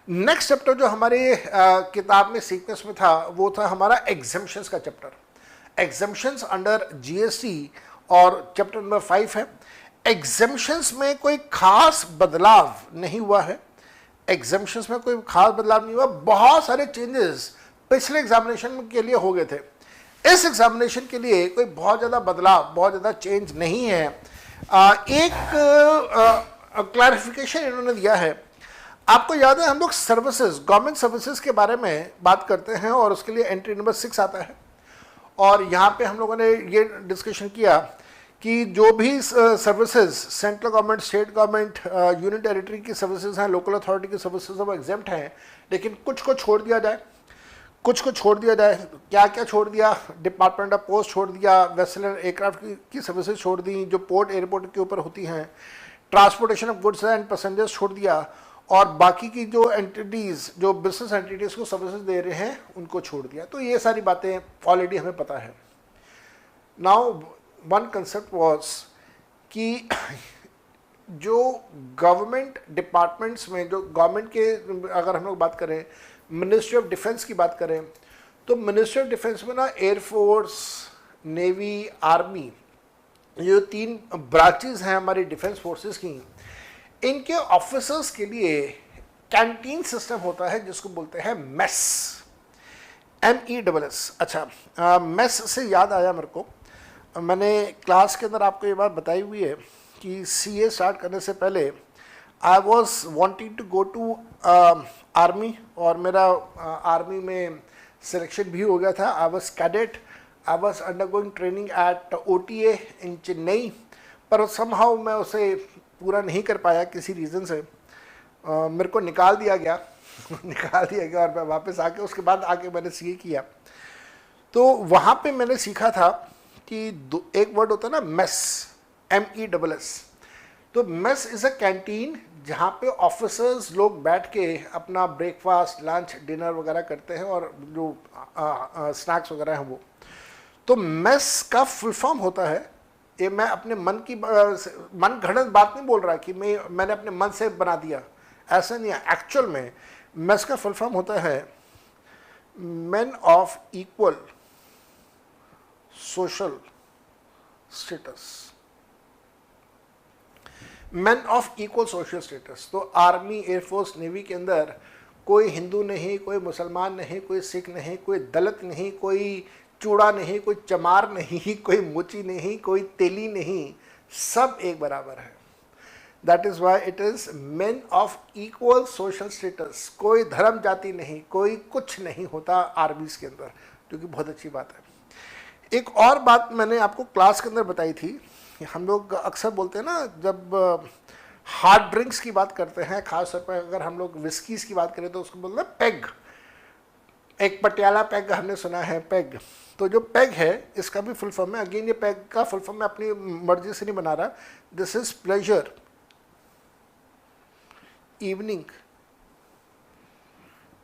Next chapter जो हमारे किताब में सीक्वेंस में था वो था हमारा एग्जेम्पशंस का चैप्टर। एग्जेम्पशंस अंडर जीएसटी और चैप्टर नंबर 5 है। एग्जेम्पशंस में कोई खास बदलाव नहीं हुआ है। एग्जेम्पशंस में कोई खास बदलाव नहीं हुआ, बहुत सारे चेंजेस पिछले एग्जामिनेशन के लिए हो गए थे। इस एग्जामिनेशन के लिए कोई बहुत ज़्यादा बदलाव, बहुत ज़्यादा चेंज नहीं है। एक क्लैरिफिकेशन इन्होंने दिया है। आपको याद है हम लोग सर्विसेज, गवर्नमेंट सर्विसेज के बारे में बात करते हैं और उसके लिए एंट्री नंबर 6 आता है। और यहाँ पे हम लोगों ने ये डिस्कशन किया कि जो भी services central government, state government, union territory की सर्विसेज हैं, लोकल अथॉरिटी की सर्विसेज हैं, वो एग्जेम्प्ट हैं, लेकिन कुछ को छोड़ दिया जाए। कुछ को छोड़ दिया जाए, क्या क्या छोड़ दिया? डिपार्टमेंट ऑफ पोस्ट छोड़ दिया, वेसल एंड एयरक्राफ्ट की सर्विसेज छोड़ दी जो पोर्ट एयरपोर्ट के ऊपर होती हैं, transportation of goods and passengers छोड़ दिया, और बाकी की जो एंटिटीज़, जो बिजनेस एंटिटीज़ को सर्विसेज दे रहे हैं उनको छोड़ दिया। तो ये सारी बातें ऑलरेडी हमें पता है। नाउ वन कंसेप्ट वाज कि जो गवर्नमेंट डिपार्टमेंट्स में, जो गवर्नमेंट के, अगर हम लोग बात करें मिनिस्ट्री ऑफ डिफेंस की बात करें, तो मिनिस्ट्री ऑफ डिफेंस में ना एयरफोर्स, नेवी, आर्मी, ये 3 ब्रांचेस हैं हमारी डिफेंस फोर्सेस की। इनके ऑफिसर्स के लिए कैंटीन सिस्टम होता है जिसको बोलते हैं मेस, MESS। अच्छा, मेस से याद आया मेरे को, मैंने क्लास के अंदर आपको ये बात बताई हुई है कि CA स्टार्ट करने से पहले I was wanting to go to army, और मेरा आर्मी में सिलेक्शन भी हो गया था। I was cadet, I was undergoing training at OTA in Chennai, पर समहाउ मैं उसे पूरा नहीं कर पाया किसी रीज़न से। मेरे को निकाल दिया गया निकाल दिया गया, और मैं वापस आके उसके बाद आके मैंने CA किया। तो वहाँ पे मैंने सीखा था कि एक वर्ड होता है ना मेस, MESS। तो मेस इज़ अ कैंटीन जहाँ पे ऑफिसर्स लोग बैठ के अपना ब्रेकफास्ट, लंच, डिनर वगैरह करते हैं, और जो स्नैक्स वगैरह हैं वो। तो मेस का फुल फॉर्म होता है, ये मैं अपने मन की मन घड़त बात नहीं बोल रहा कि मैंने अपने मन से बना दिया, ऐसा नहीं है। एक्चुअल में मेस का फुल फॉर्म होता है main of equal social status, man of equal social status. तो आर्मी, एयरफोर्स, नेवी के अंदर कोई हिंदू नहीं, कोई मुसलमान नहीं, कोई सिख नहीं, कोई दलित नहीं, कोई चूड़ा नहीं, कोई चमार नहीं, कोई मुची नहीं, कोई तेली नहीं, सब एक बराबर है। That is why it is main of equal social status. कोई धर्म जाति नहीं, कोई कुछ नहीं होता आर्मीज़ के अंदर, जो कि बहुत अच्छी बात है। एक और बात मैंने आपको क्लास के अंदर बताई थी, हम लोग अक्सर बोलते हैं ना, जब हार्ड ड्रिंक्स की बात करते हैं, खास तौर पर अगर हम लोग विस्कीज की बात करें तो उसको बोलते हैं पेग। एक पटियाला पेग हमने सुना है, पेग। तो जो पेग है इसका भी फुल फॉर्म है, अगेन ये पेग का फुल फॉर्म मैं अपनी मर्जी से नहीं बना रहा, this is pleasure evening,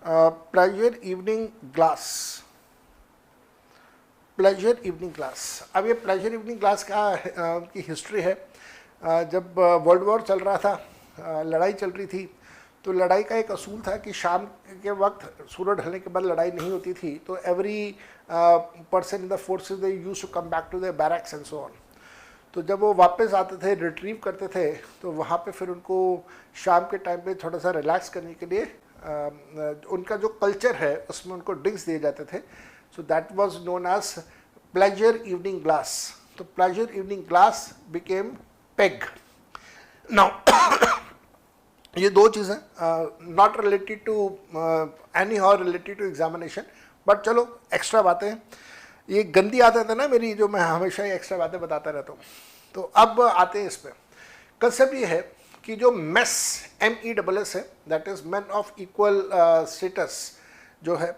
pleasure evening glass, pleasure evening glass. अब ये प्लेजर इवनिंग ग्लास की हिस्ट्री है। जब वर्ल्ड वॉर चल रहा था, लड़ाई चल रही थी, तो लड़ाई का एक असूल था कि शाम के वक्त सूरज ढलने के बाद लड़ाई नहीं होती थी। तो every person in the forces they used to come back to the barracks and so on. तो जब वो वापस आते थे, रिट्रीव करते थे, तो वहाँ पे फिर उनको शाम के टाइम पे थोड़ा सा रिलैक्स करने के लिए उनका जो कल्चर है उसमें उनको ड्रिंक्स दिए जाते थे। So that was known as pleasure evening glass. तो pleasure evening glass became peg. Now ये 2 चीज़ें not related to any how related to examination, but चलो एक्स्ट्रा बातें, ये गंदी आदत है ना मेरी, जो मैं हमेशा ये एक्स्ट्रा बातें बताता रहता हूँ। तो अब आते हैं इस पर। कंसेप्ट ये है कि जो मेस, MESS है, that is man of equal status, जो है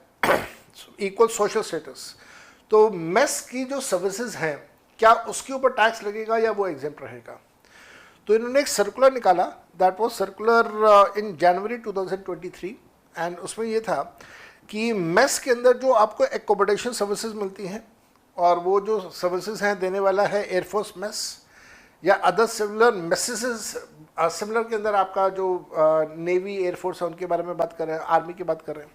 इक्वल सोशल स्टेटस। तो मेस की जो सर्विसेज हैं, क्या उसके ऊपर टैक्स लगेगा या वो एग्जेम्प्ट रहेगा? तो इन्होंने एक सर्कुलर निकाला, that was circular in January 2023, and उसमें ये था कि मेस के अंदर जो आपको एकोमोडेशन सर्विसेज मिलती हैं, और वो जो सर्विसेज हैं देने वाला है एयरफोर्स मेस, या अदर सिमिलर मैसेजेस। सिमिलर के अंदर आपका जो नेवी एयरफोर्स है उनके बारे में बात कर रहे हैं, आर्मी की बात कर रहे हैं।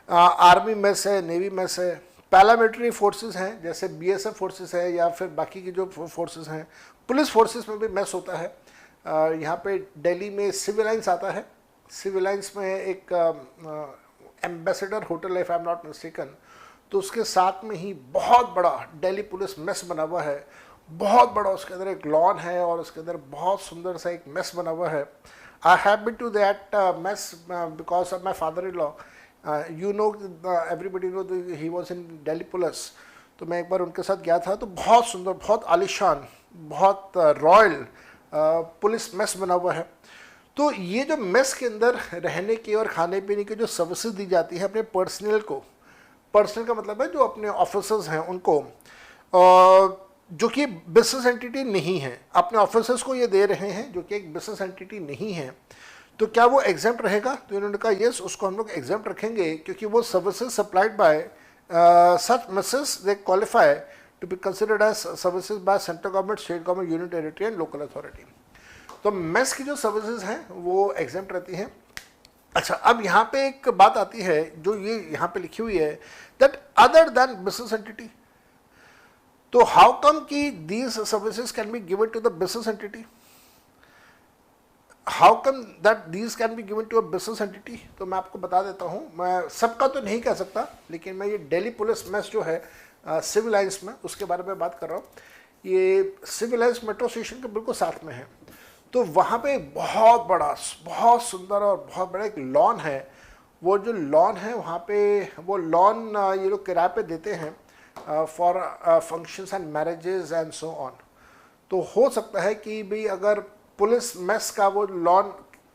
आर्मी मेस है, नेवी मेस है, पैरामिलिट्री फोर्सेस हैं जैसे बीएसएफ फोर्सेस है या फिर बाकी की जो फोर्सेस हैं, पुलिस फोर्सेस में भी मेस होता है। यहाँ पे दिल्ली में सिविल लाइन्स आता है, सिविल लाइन्स में एक एम्बेसडर होटल है if I am not mistaken, तो उसके साथ में ही बहुत बड़ा दिल्ली पुलिस मेस बना हुआ है, बहुत बड़ा, उसके अंदर एक लॉन है और उसके अंदर बहुत सुंदर सा एक मेस बना हुआ है। I have been to that mess because of my father in law, you know everybody know he was in Delhi police, तो मैं एक बार उनके साथ गया था, तो बहुत सुंदर, बहुत आलिशान, बहुत रॉयल पुलिस मेस बना हुआ है। तो ये जो मेस के अंदर रहने की और खाने पीने की जो सर्विसेज दी जाती है अपने पर्सनल को, पर्सनल का मतलब है जो अपने ऑफिसर्स हैं उनको, जो कि बिजनेस एंटिटी नहीं है, अपने ऑफिसर्स को ये दे रहे हैं जो कि एक बिजनेस एंटिटी नहीं है, तो क्या वो एग्जेम्प्ट रहेगा? तो इन्होंने कहा यस, उसको हम लोग एग्जेम्प्ट रखेंगे क्योंकि वो services supplied by such messes they qualify to be considered as services by central government, state government, union territory and local authority. तो मेस की जो सर्विसेज हैं वो एग्जेम्प्ट रहती हैं। अच्छा, अब यहाँ पे एक बात आती है जो ये यहाँ पे लिखी हुई है that other than business entity, तो हाउ कम कि these services can be given to the business entity, how come that these can be given to a business entity? तो मैं आपको बता देता हूँ, मैं सबका तो नहीं कह सकता, लेकिन मैं ये दिल्ली पुलिस मेस जो है सिविल लाइन्स में, उसके बारे में बात कर रहा हूँ। ये सिविल लाइन्स मेट्रो स्टेशन के बिल्कुल साथ में है, तो वहाँ पे बहुत बड़ा, बहुत सुंदर और बहुत बड़ा एक लॉन है। वो जो लॉन है वहाँ पे, वो लॉन ये लोग किराए पे देते हैं for functions and marriages and so on. तो हो सकता है कि भाई अगर पुलिस मेस का वो लॉन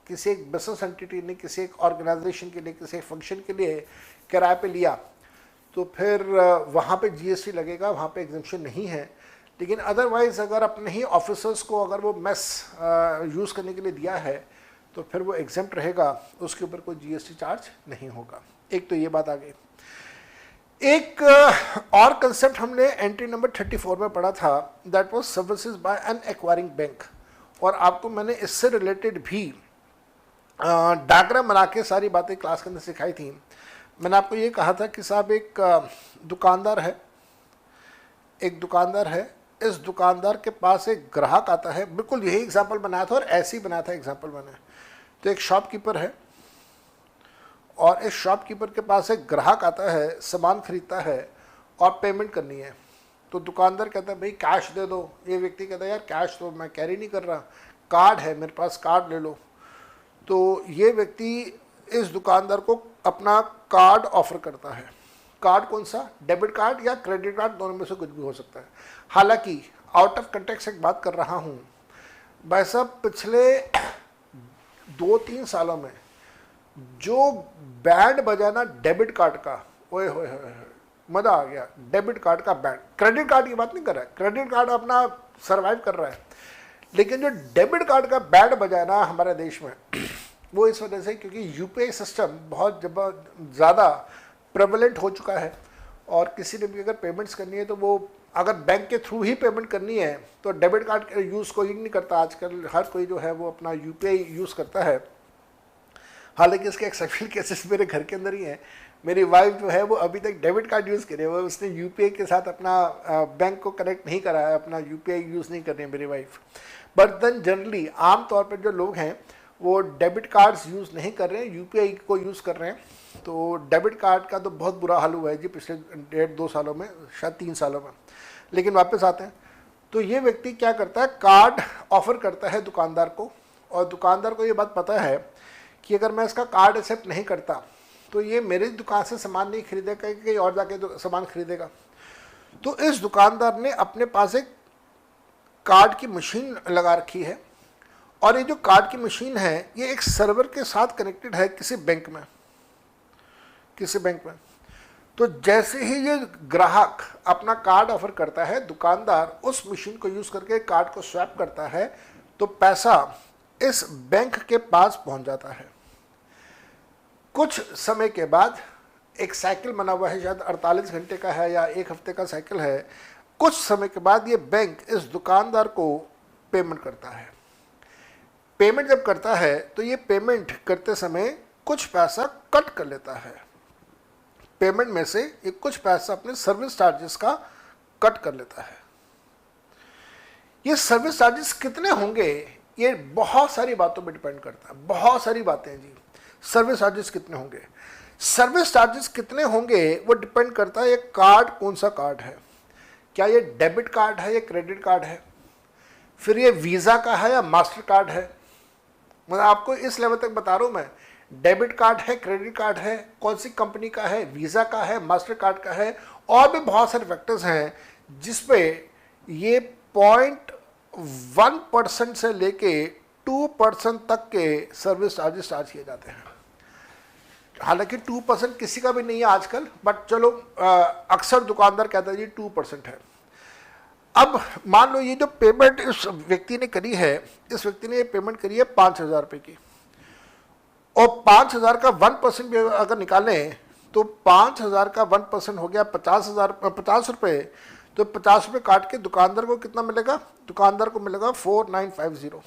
किसी एक बिजनेस एंटिटी ने, किसी एक ऑर्गेनाइजेशन के लिए, किसी एक फंक्शन के लिए किराए पे लिया, तो फिर वहाँ पे जीएसटी लगेगा, वहाँ पे एग्जेम्पशन नहीं है। लेकिन अदरवाइज़ अगर अपने ही ऑफिसर्स को अगर वो मेस यूज़ करने के लिए दिया है तो फिर वो एग्जेम्प्ट रहेगा, उसके ऊपर कोई जीएसटी चार्ज नहीं होगा। एक तो ये बात आ गई। एक और कंसेप्ट हमने एंट्री नंबर 34 में पढ़ा था, that was services by an acquiring bank, और आपको मैंने इससे रिलेटेड भी डायग्राम बना के सारी बातें क्लास के अंदर सिखाई थी। मैंने आपको ये कहा था कि साहब एक दुकानदार है, एक दुकानदार है, इस दुकानदार के पास एक ग्राहक आता है, बिल्कुल यही एग्जाम्पल बनाया था और ऐसे ही बनाया था एग्जाम्पल मैंने। तो एक शॉपकीपर है और इस शॉपकीपर के पास एक ग्राहक आता है, सामान खरीदता है और पेमेंट करनी है। तो दुकानदार कहता है भाई कैश दे दो, ये व्यक्ति कहता है यार कैश तो मैं कैरी नहीं कर रहा, कार्ड है मेरे पास, कार्ड ले लो। तो ये व्यक्ति इस दुकानदार को अपना कार्ड ऑफर करता है। कार्ड कौन सा? डेबिट कार्ड या क्रेडिट कार्ड, दोनों में से कुछ भी हो सकता है। हालांकि आउट ऑफ कंटेक्स्ट एक बात कर रहा हूँ भाई साहब, पिछले 2-3 सालों में जो बैंड बजाना डेबिट कार्ड का, ओए होए होए, मज़ा आ गया। डेबिट कार्ड का बैंड, क्रेडिट कार्ड की बात नहीं कर रहा है, क्रेडिट कार्ड अपना सर्वाइव कर रहा है, लेकिन जो डेबिट कार्ड का बैंड बजाना हमारे देश में वो इस वजह से क्योंकि यूपीआई सिस्टम बहुत ज़्यादा प्रेवलेंट हो चुका है, और किसी ने भी अगर पेमेंट्स करनी है तो वो अगर बैंक के थ्रू ही पेमेंट करनी है तो डेबिट कार्ड यूज़ कोई नहीं करता आजकल, हर कोई जो है वो अपना यूपीआई यूज़ करता है। हालांकि इसके एक्सेप्शनल केसेस मेरे घर के अंदर ही हैं। मेरी वाइफ जो है वो अभी तक डेबिट कार्ड यूज़ करे, वो उसने यूपीआई के साथ अपना बैंक को कनेक्ट नहीं करा है, अपना यूपीआई यूज़ नहीं कर रही है मेरी वाइफ। बट देन जनरली आम तौर पर जो लोग हैं वो डेबिट कार्ड्स यूज़ नहीं कर रहे हैं, यूपीआई को यूज़ कर रहे हैं। तो डेबिट कार्ड का तो बहुत बुरा हाल हुआ है जी पिछले 1.5-2 सालों में, शायद 3 सालों में। लेकिन वापस आते हैं, तो ये व्यक्ति क्या करता है, कार्ड ऑफर करता है दुकानदार को, और दुकानदार को ये बात पता है कि अगर मैं इसका कार्ड एक्सेप्ट नहीं करता तो ये मेरी दुकान से सामान नहीं खरीदेगा, कहीं और जाके सामान खरीदेगा। तो इस दुकानदार ने अपने पास एक कार्ड की मशीन लगा रखी है, और ये जो कार्ड की मशीन है ये एक सर्वर के साथ कनेक्टेड है किसी बैंक में, किसी बैंक में। तो जैसे ही ये ग्राहक अपना कार्ड ऑफर करता है, दुकानदार उस मशीन को यूज़ करके कार्ड को स्वैप करता है, तो पैसा इस बैंक के पास पहुंच जाता है। कुछ समय के बाद एक साइकिल बना हुआ है, शायद 48 घंटे का है या 1 हफ्ते का साइकिल है। कुछ समय के बाद ये बैंक इस दुकानदार को पेमेंट करता है। पेमेंट जब करता है तो ये पेमेंट करते समय कुछ पैसा कट कर लेता है, पेमेंट में से ये कुछ पैसा अपने सर्विस चार्जेस का कट कर लेता है। ये सर्विस चार्जेस कितने होंगे ये बहुत सारी बातों पे डिपेंड करता है, बहुत सारी बातें हैं जी। सर्विस चार्जेस कितने होंगे, सर्विस चार्जेस कितने होंगे वो डिपेंड करता है ये कार्ड कौन सा कार्ड है, क्या ये डेबिट कार्ड है या क्रेडिट कार्ड है, फिर ये वीज़ा का है या मास्टर कार्ड है। मतलब आपको इस लेवल तक बता रहा हूँ मैं, डेबिट कार्ड है, क्रेडिट कार्ड है, कौन सी कंपनी का है, वीज़ा का है, मास्टर कार्ड का है, और भी बहुत सारे फैक्टर्स हैं जिसपे ये 0.1% से लेके 2% तक के सर्विस चार्जेस चार्ज किए जाते हैं। हालांकि 2% किसी का भी नहीं है आजकल, बट चलो अक्सर दुकानदार कहता है जी 2% है। अब मान लो ये जो पेमेंट इस व्यक्ति ने करी है, इस व्यक्ति ने ये पेमेंट करी है 5,000 रुपये की, और 5,000 का 1% भी अगर निकालें तो 5,000 का 1% हो गया 50 रुपये, तो 50 रुपये काट के दुकानदार को कितना मिलेगा, दुकानदार को मिलेगा 4950।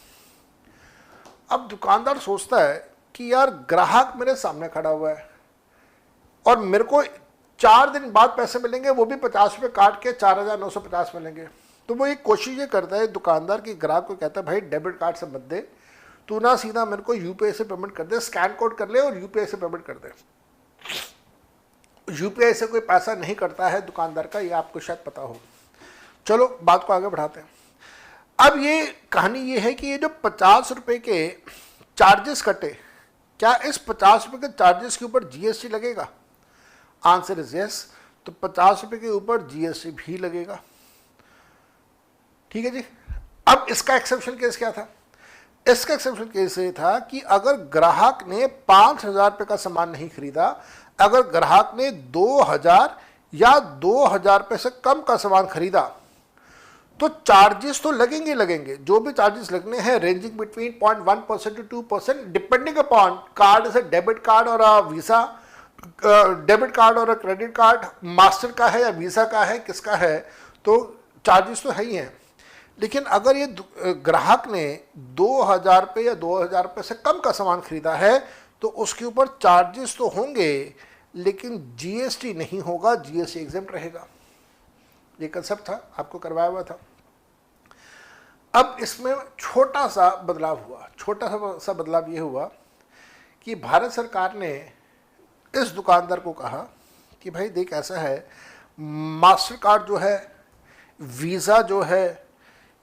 अब दुकानदार सोचता है कि यार ग्राहक मेरे सामने खड़ा हुआ है और मेरे को 4 दिन बाद पैसे मिलेंगे, वो भी 50 रुपये काट के 4,950 मिलेंगे। तो वो एक कोशिश ये करता है दुकानदार की, ग्राहक को कहता है भाई डेबिट कार्ड से मत दे, तू ना सीधा मेरे को यूपीआई से पेमेंट कर दे, स्कैन कोड कर ले और यूपीआई से पेमेंट कर दे। यूपीआई से कोई पैसा नहीं करता है दुकानदार का, ये आपको शायद पता हो। चलो बात को आगे बढ़ाते हैं। अब ये कहानी ये है कि ये जो 50 रुपये के चार्जेस कटे, क्या इस 50 रुपये के चार्जेस के ऊपर जीएसटी लगेगा? Answer is yes. तो 50 रुपये के ऊपर जीएसटी भी लगेगा। ठीक है जी। अब इसका एक्सेप्शन केस क्या था? इसका एक्सेप्शन केस ये था कि अगर ग्राहक ने 5,000 रुपये का सामान नहीं खरीदा, अगर ग्राहक ने 2,000 या 2,000 रुपये से कम का सामान खरीदा, तो चार्जेस तो लगेंगे लगेंगे। जो भी चार्जेस लगने हैं ranging between 0.1% to 2%, depending upon card से डेबिट कार्ड और वीज़ा, डेबिट कार्ड और क्रेडिट कार्ड, मास्टर का है या वीज़ा का है, किसका है, तो चार्जेस तो है ही हैं। लेकिन अगर ये ग्राहक ने 2,000 रुपये या 2,000 रुपये से कम का सामान खरीदा है तो उसके ऊपर चार्जेस तो होंगे लेकिन जीएसटी नहीं होगा, जीएसटी एग्जेम्प्ट रहेगा। ये कंसेप्ट था, आपको करवाया हुआ था। अब इसमें छोटा सा बदलाव हुआ, छोटा सा बदलाव ये हुआ कि भारत सरकार ने इस दुकानदार को कहा कि भाई देख ऐसा है, मास्टर कार्ड जो है, वीज़ा जो है,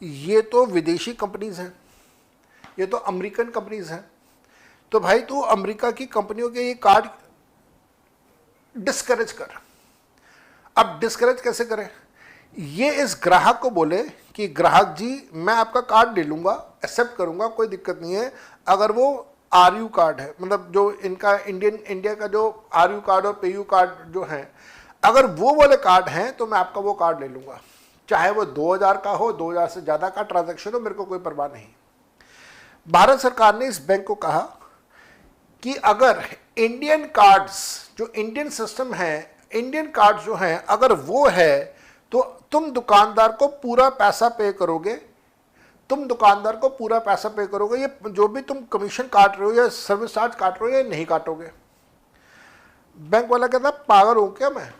ये तो विदेशी कंपनीज हैं, ये तो अमेरिकन कंपनीज हैं, तो भाई तू अमेरिका की कंपनियों के ये कार्ड डिस्करेज कर। अब डिस्करेज कैसे करें? ये इस ग्राहक को बोले कि ग्राहक जी मैं आपका कार्ड ले लूँगा, एक्सेप्ट करूँगा, कोई दिक्कत नहीं है, अगर वो आरयू कार्ड है, मतलब जो इनका इंडिया का जो आरयू कार्ड और पेयू कार्ड जो हैं, अगर वो वाले कार्ड हैं तो मैं आपका वो कार्ड ले लूँगा, चाहे वो 2,000 का हो, 2,000 से ज़्यादा का ट्रांजैक्शन हो, मेरे को कोई परवाह नहीं। भारत सरकार ने इस बैंक को कहा कि अगर इंडियन कार्ड्स, जो इंडियन सिस्टम है, इंडियन कार्ड जो हैं, अगर वो है तो तुम दुकानदार को पूरा पैसा पे करोगे, तुम दुकानदार को पूरा पैसा पे करोगे, ये जो भी तुम कमीशन काट रहे हो या सर्विस चार्ज काट रहे हो या नहीं काटोगे। बैंक वाला कहता पागल हूँ क्या मैं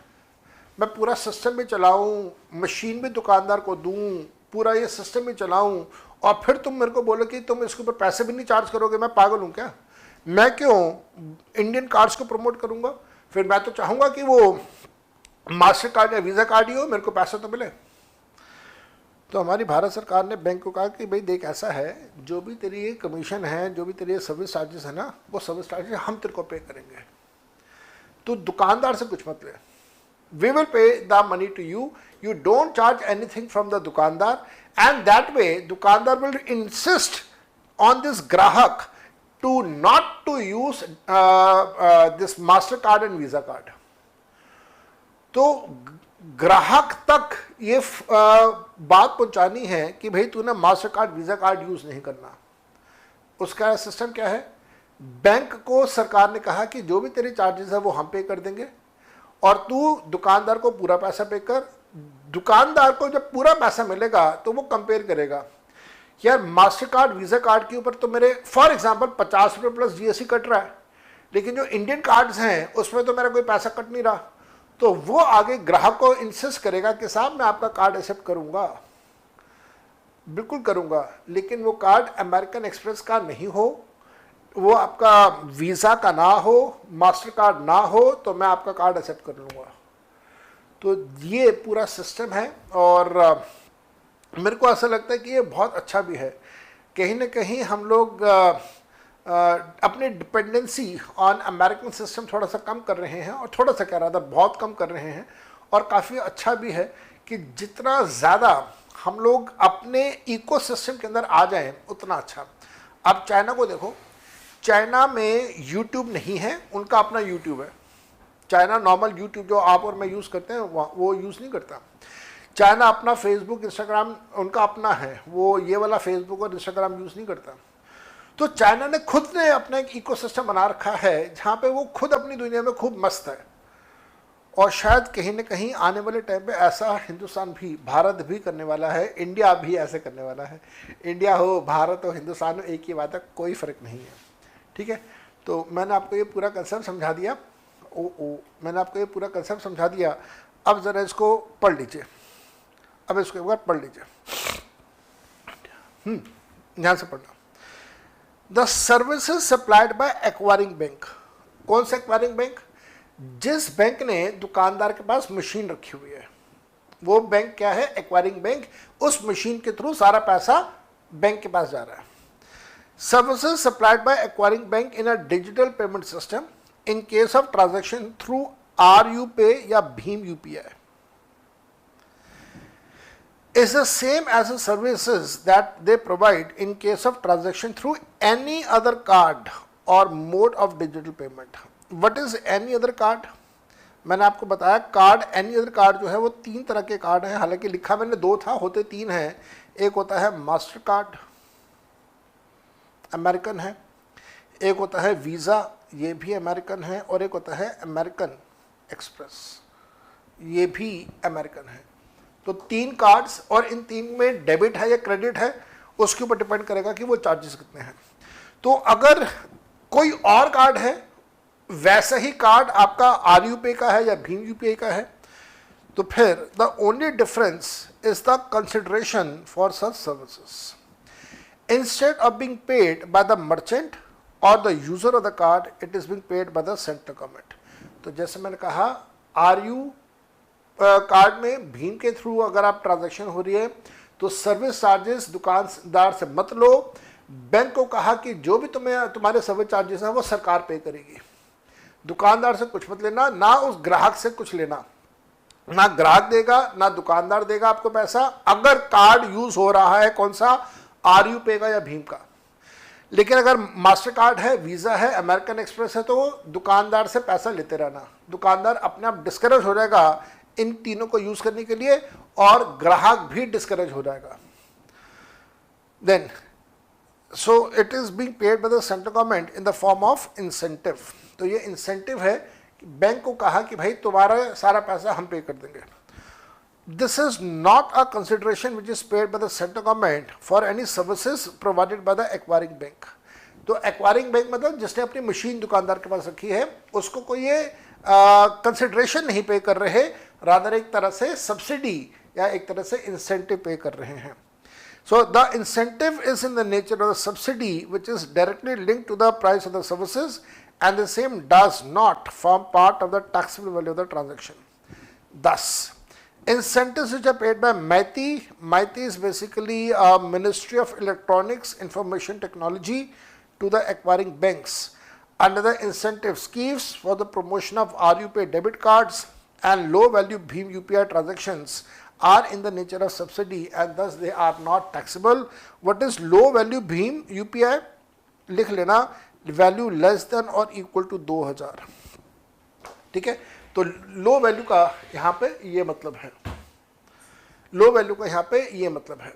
पूरा सिस्टम भी चलाऊँ, मशीन भी दुकानदार को दूँ, पूरा ये सिस्टम भी चलाऊँ, और फिर तुम मेरे को बोलो कि तुम इसके ऊपर पैसे भी नहीं चार्ज करोगे? मैं पागल हूँ क्या? मैं क्यों इंडियन कार्ड्स को प्रमोट करूँगा? फिर मैं तो चाहूँगा कि वो मास्टर कार्ड या वीज़ा कार्ड ही हो, मेरे को पैसा तो मिले। तो हमारी भारत सरकार ने बैंक को कहा कि भाई देख ऐसा है, जो भी तेरी ये कमीशन है, जो भी तेरी ये सर्विस चार्जेस है ना, वो सर्विस चार्जेस हम तेरे को पे करेंगे, तो दुकानदार से कुछ मत ले। We will pay the money to you. You don't charge anything from the dukandar, and that way dukandar will insist on this grahak to not to use this master card and visa card. तो ग्राहक तक ये बात पहुंचानी है कि भाई तूने master card visa card use नहीं करना। उसका सिस्टम क्या है? बैंक को सरकार ने कहा कि जो भी तेरे चार्जेस है वो हम पे कर देंगे, और तू दुकानदार को पूरा पैसा पे कर। दुकानदार को जब पूरा पैसा मिलेगा तो वो कंपेयर करेगा यार मास्टर कार्ड वीज़ा कार्ड के ऊपर तो मेरे फॉर एग्जांपल 50 रुपये प्लस जीएसटी कट रहा है, लेकिन जो इंडियन कार्ड्स हैं उसमें तो मेरा कोई पैसा कट नहीं रहा। तो वो आगे ग्राहक को इंसिस्ट करेगा कि साहब मैं आपका कार्ड एक्सेप्ट करूंगा, बिल्कुल करूंगा, लेकिन वो कार्ड अमेरिकन एक्सप्रेस का नहीं हो, वो आपका वीज़ा का ना हो, मास्टर कार्ड ना हो, तो मैं आपका कार्ड एक्सेप्ट कर लूँगा। तो ये पूरा सिस्टम है और मेरे को ऐसा लगता है कि ये बहुत अच्छा भी है। कहीं ना कहीं हम लोग अपनी डिपेंडेंसी ऑन अमेरिकन सिस्टम थोड़ा सा कम कर रहे हैं, और थोड़ा सा कह रहा था बहुत कम कर रहे हैं, और काफ़ी अच्छा भी है कि जितना ज़्यादा हम लोग अपने इकोसिस्टम के अंदर आ जाएं उतना अच्छा। अब चाइना को देखो, चाइना में यूट्यूब नहीं है, उनका अपना यूट्यूब है। चाइना नॉर्मल यूट्यूब जो आप और मैं यूज़ करते हैं वो यूज़ नहीं करता। चाइना अपना फेसबुक इंस्टाग्राम उनका अपना है, वो ये वाला फेसबुक और इंस्टाग्राम यूज़ नहीं करता। तो चाइना ने खुद ने अपना एक इकोसिस्टम बना रखा है जहाँ पे वो खुद अपनी दुनिया में खूब मस्त है, और शायद कहीं ना कहीं आने वाले टाइम पे ऐसा हिंदुस्तान भी, भारत भी करने वाला है, इंडिया भी ऐसे करने वाला है। इंडिया हो, भारत हो, हिंदुस्तान हो, एक ही बात है, कोई फ़र्क नहीं है। ठीक है, तो मैंने आपको ये पूरा कंसेप्ट समझा दिया। मैंने आपको ये पूरा कंसेप्ट समझा दिया। अब ज़रा इसको पढ़ लीजिए, अब इसको एक बार पढ़ लीजिए, ध्यान से पढ़ना। The services supplied bye acquiring bank. कौन सा एक्वायरिंग बैंक? जिस बैंक ने दुकानदार के पास मशीन रखी हुई है, वो बैंक क्या है? Acquiring bank. उस मशीन के थ्रू सारा पैसा बैंक के पास जा रहा है। Services supplied bye acquiring bank in a digital payment system in case of transaction through RuPay या Bhim UPI is the same as the services that they provide in case of transaction through any other card or mode of digital payment. What is any other card? मैंने आपको बताया card, any other card जो है वो 3 तरह के card हैं, हालांकि लिखा मैंने 2 था, होते 3 हैं। एक होता है मास्टर कार्ड, अमेरिकन है, एक होता है वीज़ा, ये भी अमेरिकन है, और एक होता है अमेरिकन एक्सप्रेस, ये भी अमेरिकन है। तो 3 कार्ड्स, और इन 3 में डेबिट है या क्रेडिट है, उसके ऊपर डिपेंड करेगा कि वो चार्जेस कितने हैं। तो अगर कोई और कार्ड है, वैसा ही कार्ड आपका RuPay का है या भीम UPI का है, तो फिर the only difference is the consideration for such services. Instead of being paid by the merchant और the user of the card, it is being paid by the central government. तो जैसे मैंने कहा, RU कार्ड में भीम के through अगर आप transaction हो रही है तो सर्विस चार्जेस दुकानदार से मत लो। बैंक को कहा कि जो भी तुम्हारे सर्विस चार्जेस हैं वो सरकार पे करेगी, दुकानदार से कुछ मत लेना, ना उस ग्राहक से कुछ लेना, ना ग्राहक देगा ना दुकानदार देगा आपको पैसा, अगर कार्ड यूज हो रहा है कौन सा, RuPay का या भीम का। लेकिन अगर मास्टर कार्ड है, वीज़ा है, अमेरिकन एक्सप्रेस है, तो दुकानदार से पैसा लेते रहना। दुकानदार अपने आप डिस्करेज हो जाएगा इन तीनों को यूज करने के लिए, और ग्राहक भी डिस्करेज हो जाएगा। Then so it is being paid by the central government in the form of incentive. तो ये इंसेंटिव है कि बैंक को कहा कि भाई तुम्हारा सारा पैसा हम पे कर देंगे। This is not a consideration which is paid by the central government for any services provided by the acquiring bank. तो एक्वायरिंग बैंक मतलब जिसने अपनी मशीन दुकानदार के पास रखी है, उसको कोई ये कंसिडरेशन नहीं पे कर रहे, रादर एक तरह से सब्सिडी या एक तरह से इंसेंटिव पे कर रहे हैं। So the incentive is in the nature of the subsidy which is directly linked to the price of the services and the same does not form part of the taxable value of the transaction. Thus, incentives which are paid by MeitY, MeitY is basically a Ministry of Electronics Information Technology to the acquiring banks under the incentive schemes for the promotion of RuPay debit cards and low value Bhim UPI transactions are in the nature of subsidy and thus they are not taxable. What is low value Bhim UPI? लिख लेना, value less than or equal to 2000। ठीक है, तो low value का यहाँ पे ये मतलब है, लो वैल्यू का यहाँ पे ये मतलब है।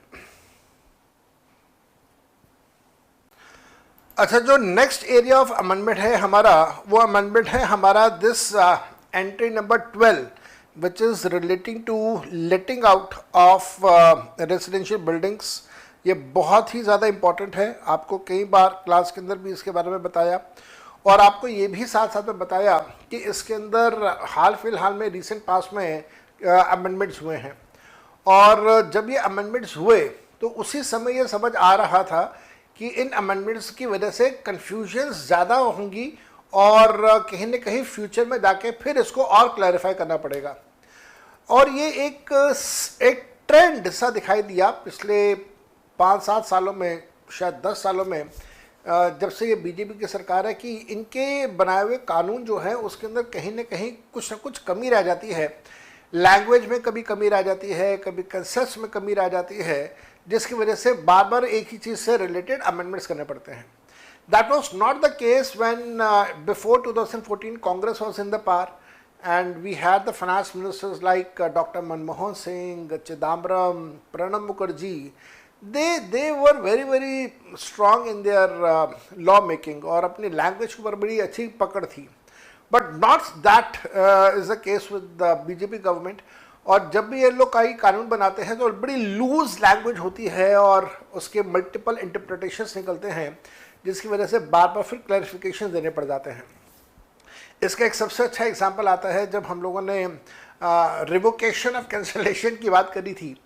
अच्छा, जो नेक्स्ट एरिया ऑफ अमेंडमेंट है हमारा, वो अमेंडमेंट है हमारा this entry number 12 which is relating to letting out of residential buildings ये बहुत ही ज़्यादा इम्पॉर्टेंट है, आपको कई बार क्लास के अंदर भी इसके बारे में बताया, और आपको ये भी साथ साथ में बताया कि इसके अंदर हाल फिलहाल में रिसेंट पास में अमेंडमेंट्स हुए हैं, और जब ये अमेंडमेंट्स हुए तो उसी समय ये समझ आ रहा था कि इन अमेंडमेंट्स की वजह से कन्फ्यूजन्स ज़्यादा होंगी और कहीं ना कहीं फ्यूचर में जाके फिर इसको और क्लैरिफाई करना पड़ेगा। और ये एक ट्रेंड सा दिखाई दिया पिछले 5-7 सालों में, शायद 10 सालों में, जब से ये बीजेपी की सरकार है, कि इनके बनाए हुए कानून जो है उसके अंदर कहीं ना कहीं कुछ ना कुछ कमी रह जाती है। लैंग्वेज में कभी कमी रह जाती है, कभी कंसेप्ट में कमी रह जाती है, जिसकी वजह से बार बार एक ही चीज़ से रिलेटेड अमेंडमेंट्स करने पड़ते हैं। That was not the case when before 2014 Congress was in the power and we had the finance ministers like Dr. Manmohan Singh, Chidambaram, Pranab Mukherjee. They were very strong in their law making और अपनी language के ऊपर बड़ी अच्छी पकड़ थी, but not that is the case with the BJP government. और जब भी ये लोग कई कानून बनाते हैं तो बड़ी लूज लैंग्वेज होती है और उसके मल्टीपल इंटरप्रिटेशंस निकलते हैं, जिसकी वजह से बार बार फिर क्लैरिफिकेशन देने पड़ जाते हैं। इसका एक सबसे अच्छा एग्जांपल आता है जब हम लोगों ने रिवोकेशन ऑफ कैंसलेशन की बात करी थी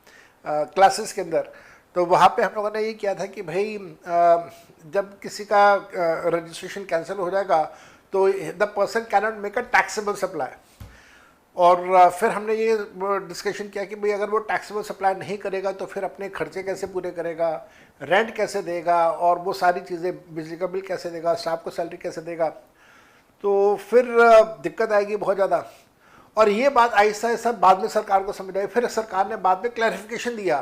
क्लासेस के अंदर, तो वहाँ पे हम लोगों ने ये किया था कि भाई जब किसी का रजिस्ट्रेशन कैंसिल हो जाएगा तो the person can not make a taxable supply, और फिर हमने ये डिस्कशन किया कि भाई अगर वो टैक्सेबल सप्लाई नहीं करेगा तो फिर अपने खर्चे कैसे पूरे करेगा, रेंट कैसे देगा, और वो सारी चीज़ें, बिजली का बिल कैसे देगा, स्टाफ को सैलरी कैसे देगा, तो फिर दिक्कत आएगी बहुत ज़्यादा। और ये बात आहिस्ता आहिस्ता बाद में सरकार को समझ आई, फिर सरकार ने बाद में क्लैरिफिकेशन दिया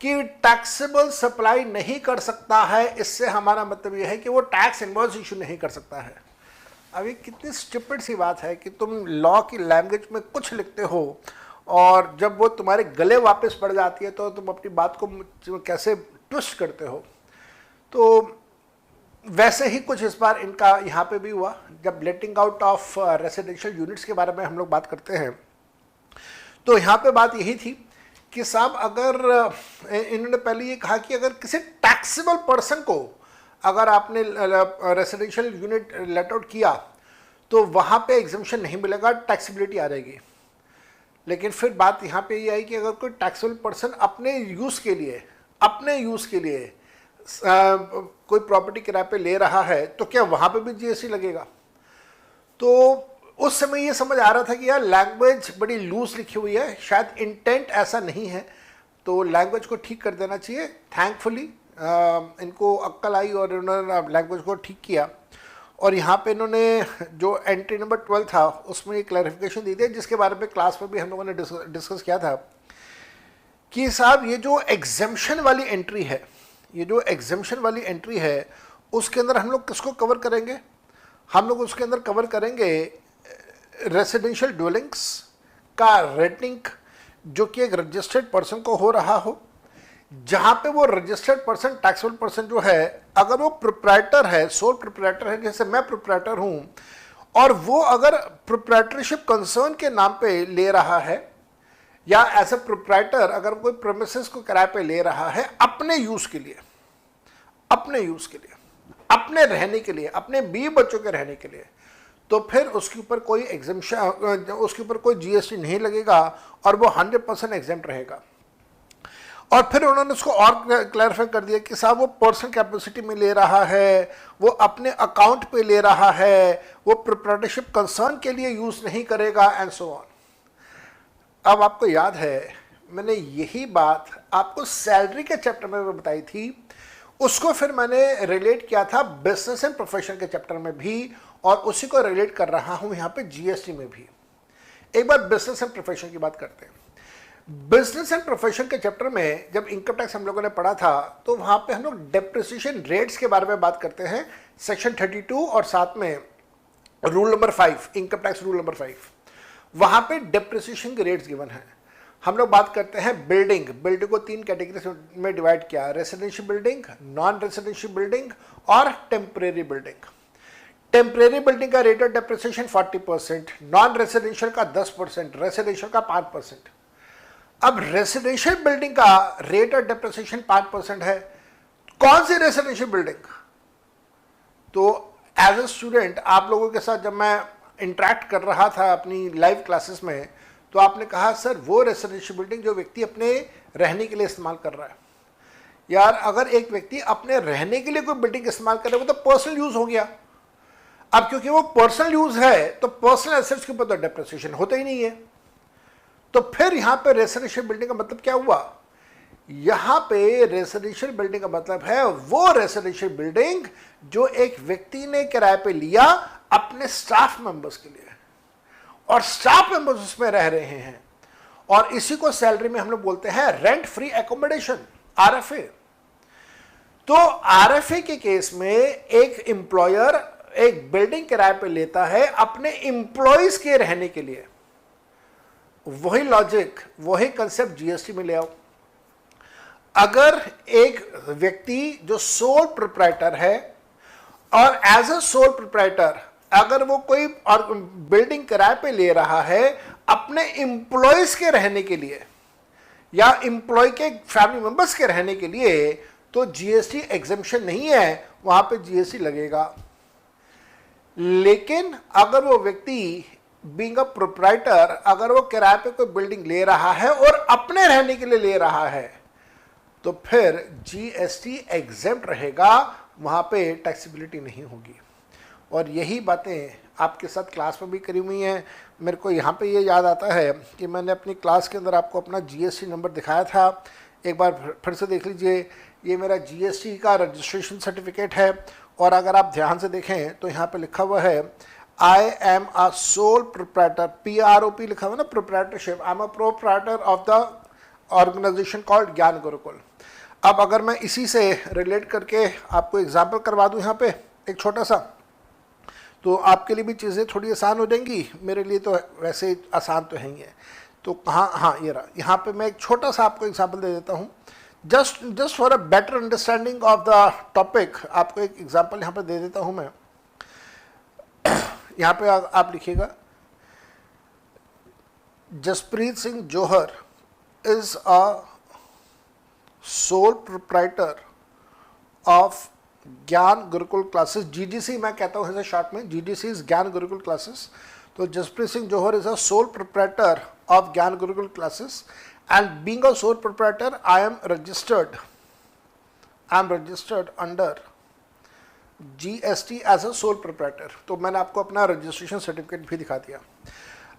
कि टैक्सेबल सप्लाई नहीं कर सकता है, इससे हमारा मतलब ये है कि वो टैक्स इनवॉइस इशू नहीं कर सकता है। अब ये कितनी स्टूपिड सी बात है कि तुम लॉ की लैंग्वेज में कुछ लिखते हो और जब वो तुम्हारे गले वापस पड़ जाती है तो तुम अपनी बात को कैसे ट्विस्ट करते हो। तो वैसे ही कुछ इस बार इनका यहाँ पे भी हुआ, जब लेटिंग आउट ऑफ रेसिडेंशियल यूनिट्स के बारे में हम लोग बात करते हैं, तो यहाँ पे बात यही थी कि साहब अगर इन्होंने पहले ये कहा कि अगर किसी टैक्सेबल पर्सन को अगर आपने रेसिडेंशियल यूनिट लेट आउट किया तो वहाँ पे एग्जम्पशन नहीं मिलेगा, टैक्सेबिलिटी आ जाएगी। लेकिन फिर बात यहाँ पे ये आई कि अगर कोई टैक्सेबल पर्सन अपने यूज़ के लिए कोई प्रॉपर्टी किराए पे ले रहा है तो क्या वहाँ पे भी जीएसटी लगेगा। तो उस समय ये समझ आ रहा था कि यार लैंग्वेज बड़ी लूज लिखी हुई है, शायद इंटेंट ऐसा नहीं है, तो लैंग्वेज को ठीक कर देना चाहिए। थैंकफुली इनको अक्ल आई और इन्होंने लैंग्वेज को ठीक किया, और यहाँ पे इन्होंने जो एंट्री नंबर 12 था उसमें ये क्लैरिफिकेशन दी थी, जिसके बारे में क्लास में भी हम लोगों ने डिस्कस किया था कि साहब ये जो एग्जेम्पशन वाली एंट्री है उसके अंदर हम लोग किसको कवर करेंगे, हम लोग उसके अंदर कवर करेंगे रेसिडेंशियल ड्वेलिंग्स का रेंटिंग जो कि एक रजिस्टर्ड पर्सन को हो रहा हो, जहाँ पे वो रजिस्टर्ड पर्सन टैक्सेबल पर्सन जो है अगर वो प्रोप्राइटर है, सोल प्रोप्राइटर है, जैसे मैं प्रोप्राइटर हूँ, और वो अगर प्रोप्राइटरशिप कंसर्न के नाम पे ले रहा है या एज ए प्रोप्राइटर अगर कोई प्रेमिसेस को किराए पे ले रहा है अपने यूज़ के लिए, अपने रहने के लिए, अपने बीवी बच्चों के रहने के लिए, तो फिर उसके ऊपर कोई एग्जम्पशन, उसके ऊपर कोई जीएसटी नहीं लगेगा और वो 100% एग्जेम्प्ट रहेगा। और फिर उन्होंने उसको और क्लैरिफाई कर दिया कि साहब वो पर्सनल कैपेसिटी में ले रहा है, वो अपने अकाउंट पे ले रहा है, वो प्रोप्राइटरशिप कंसर्न के लिए यूज़ नहीं करेगा एंड सो ऑन। अब आपको याद है मैंने यही बात आपको सैलरी के चैप्टर में बताई थी, उसको फिर मैंने रिलेट किया था बिजनेस एंड प्रोफेशन के चैप्टर में भी, और उसी को रिलेट कर रहा हूं यहाँ पे जीएसटी में भी। एक बार बिजनेस एंड प्रोफेशन की बात करते हैं। बिजनेस एंड प्रोफेशन के चैप्टर में जब इनकम टैक्स हम लोगों ने पढ़ा था तो वहाँ पे हम लोग डेप्रिसिएशन रेट्स के बारे में बात करते हैं, सेक्शन 32 और साथ में rule number 5, income tax rule number 5, वहाँ पे डेप्रिसिएशन के रेट्स गिवन हैं। हम लोग बात करते हैं बिल्डिंग को 3 कैटेगरी में डिवाइड किया, residential building, non residential building और टेम्परेरी बिल्डिंग। टेम्परेरी बिल्डिंग का rate of depreciation 40%, non residential का 10%, रेसिडेंशियल का 5%। अब रेसिडेंशियल बिल्डिंग का रेट ऑफ डेप्रिसिएशन 5% है। कौन सी रेसिडेंशियल बिल्डिंग? तो एज ए स्टूडेंट आप लोगों के साथ जब मैं इंटरेक्ट कर रहा था अपनी लाइव क्लासेस में, तो आपने कहा सर वो रेसिडेंशियल बिल्डिंग जो व्यक्ति अपने रहने के लिए इस्तेमाल कर रहा है। यार अगर एक व्यक्ति अपने रहने के लिए कोई बिल्डिंग इस्तेमाल कर रहा है वो तो पर्सनल यूज हो गया। अब क्योंकि वो पर्सनल यूज है तो पर्सनल एसेट्स के ऊपर तो डेप्रिसिएशन होता ही नहीं है। तो फिर यहां पे रेसिडेंशियल बिल्डिंग का मतलब क्या हुआ? यहां पे रेसिडेंशियल बिल्डिंग का मतलब है वो रेसिडेंशियल बिल्डिंग जो एक व्यक्ति ने किराए पे लिया अपने स्टाफ मेंबर्स के लिए, और स्टाफ मेंबर्स उसमें रह रहे हैं, और इसी को सैलरी में हम लोग बोलते हैं रेंट फ्री एकोमोडेशन, आरएफए। तो आरएफए के केस में एक एम्प्लॉयर एक बिल्डिंग किराए पे लेता है अपने एम्प्लॉयज के रहने के लिए। वही लॉजिक, वही कंसेप्ट जीएसटी में ले आओ। अगर एक व्यक्ति जो सोल प्रोप्राइटर है और एज अ सोल प्रोप्राइटर अगर वो कोई और बिल्डिंग किराए पे ले रहा है अपने एम्प्लॉयज के रहने के लिए या एम्प्लॉय के फैमिली मेंबर्स के रहने के लिए, तो जीएसटी एग्जेम्पशन नहीं है, वहां पे जीएसटी लगेगा। लेकिन अगर वो व्यक्ति बीइंग अ प्रोप्राइटर अगर वो किराए पे कोई बिल्डिंग ले रहा है और अपने रहने के लिए ले रहा है, तो फिर जीएसटी एग्जेम्प्ट रहेगा, वहां पे टैक्सेबिलिटी नहीं होगी। और यही बातें आपके साथ क्लास में भी करी हुई हैं। मेरे को यहाँ पे ये याद आता है कि मैंने अपनी क्लास के अंदर आपको अपना जीएसटी नंबर दिखाया था, एक बार फिर से देख लीजिए। ये मेरा जीएसटी का रजिस्ट्रेशन सर्टिफिकेट है, और अगर आप ध्यान से देखें तो यहाँ पे लिखा हुआ है I am a sole proprietor, PROP लिखा हुआ ना, proprietorship. I am a proprietor of the organisation called Gyan Gurukul. अब अगर मैं इसी से रिलेट करके आपको एग्जाम्पल करवा दूँ यहाँ पे एक छोटा सा, तो आपके लिए भी चीज़ें थोड़ी आसान हो जाएंगी, मेरे लिए तो वैसे आसान तो है ही है। तो कहाँ, हाँ ये रहा, यहाँ पे मैं एक छोटा सा आपको एग्जाम्पल दे देता हूँ, just for a better understanding of the topic. आपको एक एग्जाम्पल यहाँ पे दे देता हूँ मैं। यहाँ पे आप लिखिएगा, Jaspreet Singh Johar is a sole proprietor of Gyan Gurukul classes, GGC मैं कहता हूँ इसे शॉर्ट में, जीजीसी इज ज्ञान गुरुकुल क्लासेस। तो Jaspreet Singh Johar is a sole proprietor of Gyan Gurukul classes, and being a sole proprietor I am registered under GST as a sole proprietor। तो मैंने आपको अपना रजिस्ट्रेशन सर्टिफिकेट भी दिखा दिया।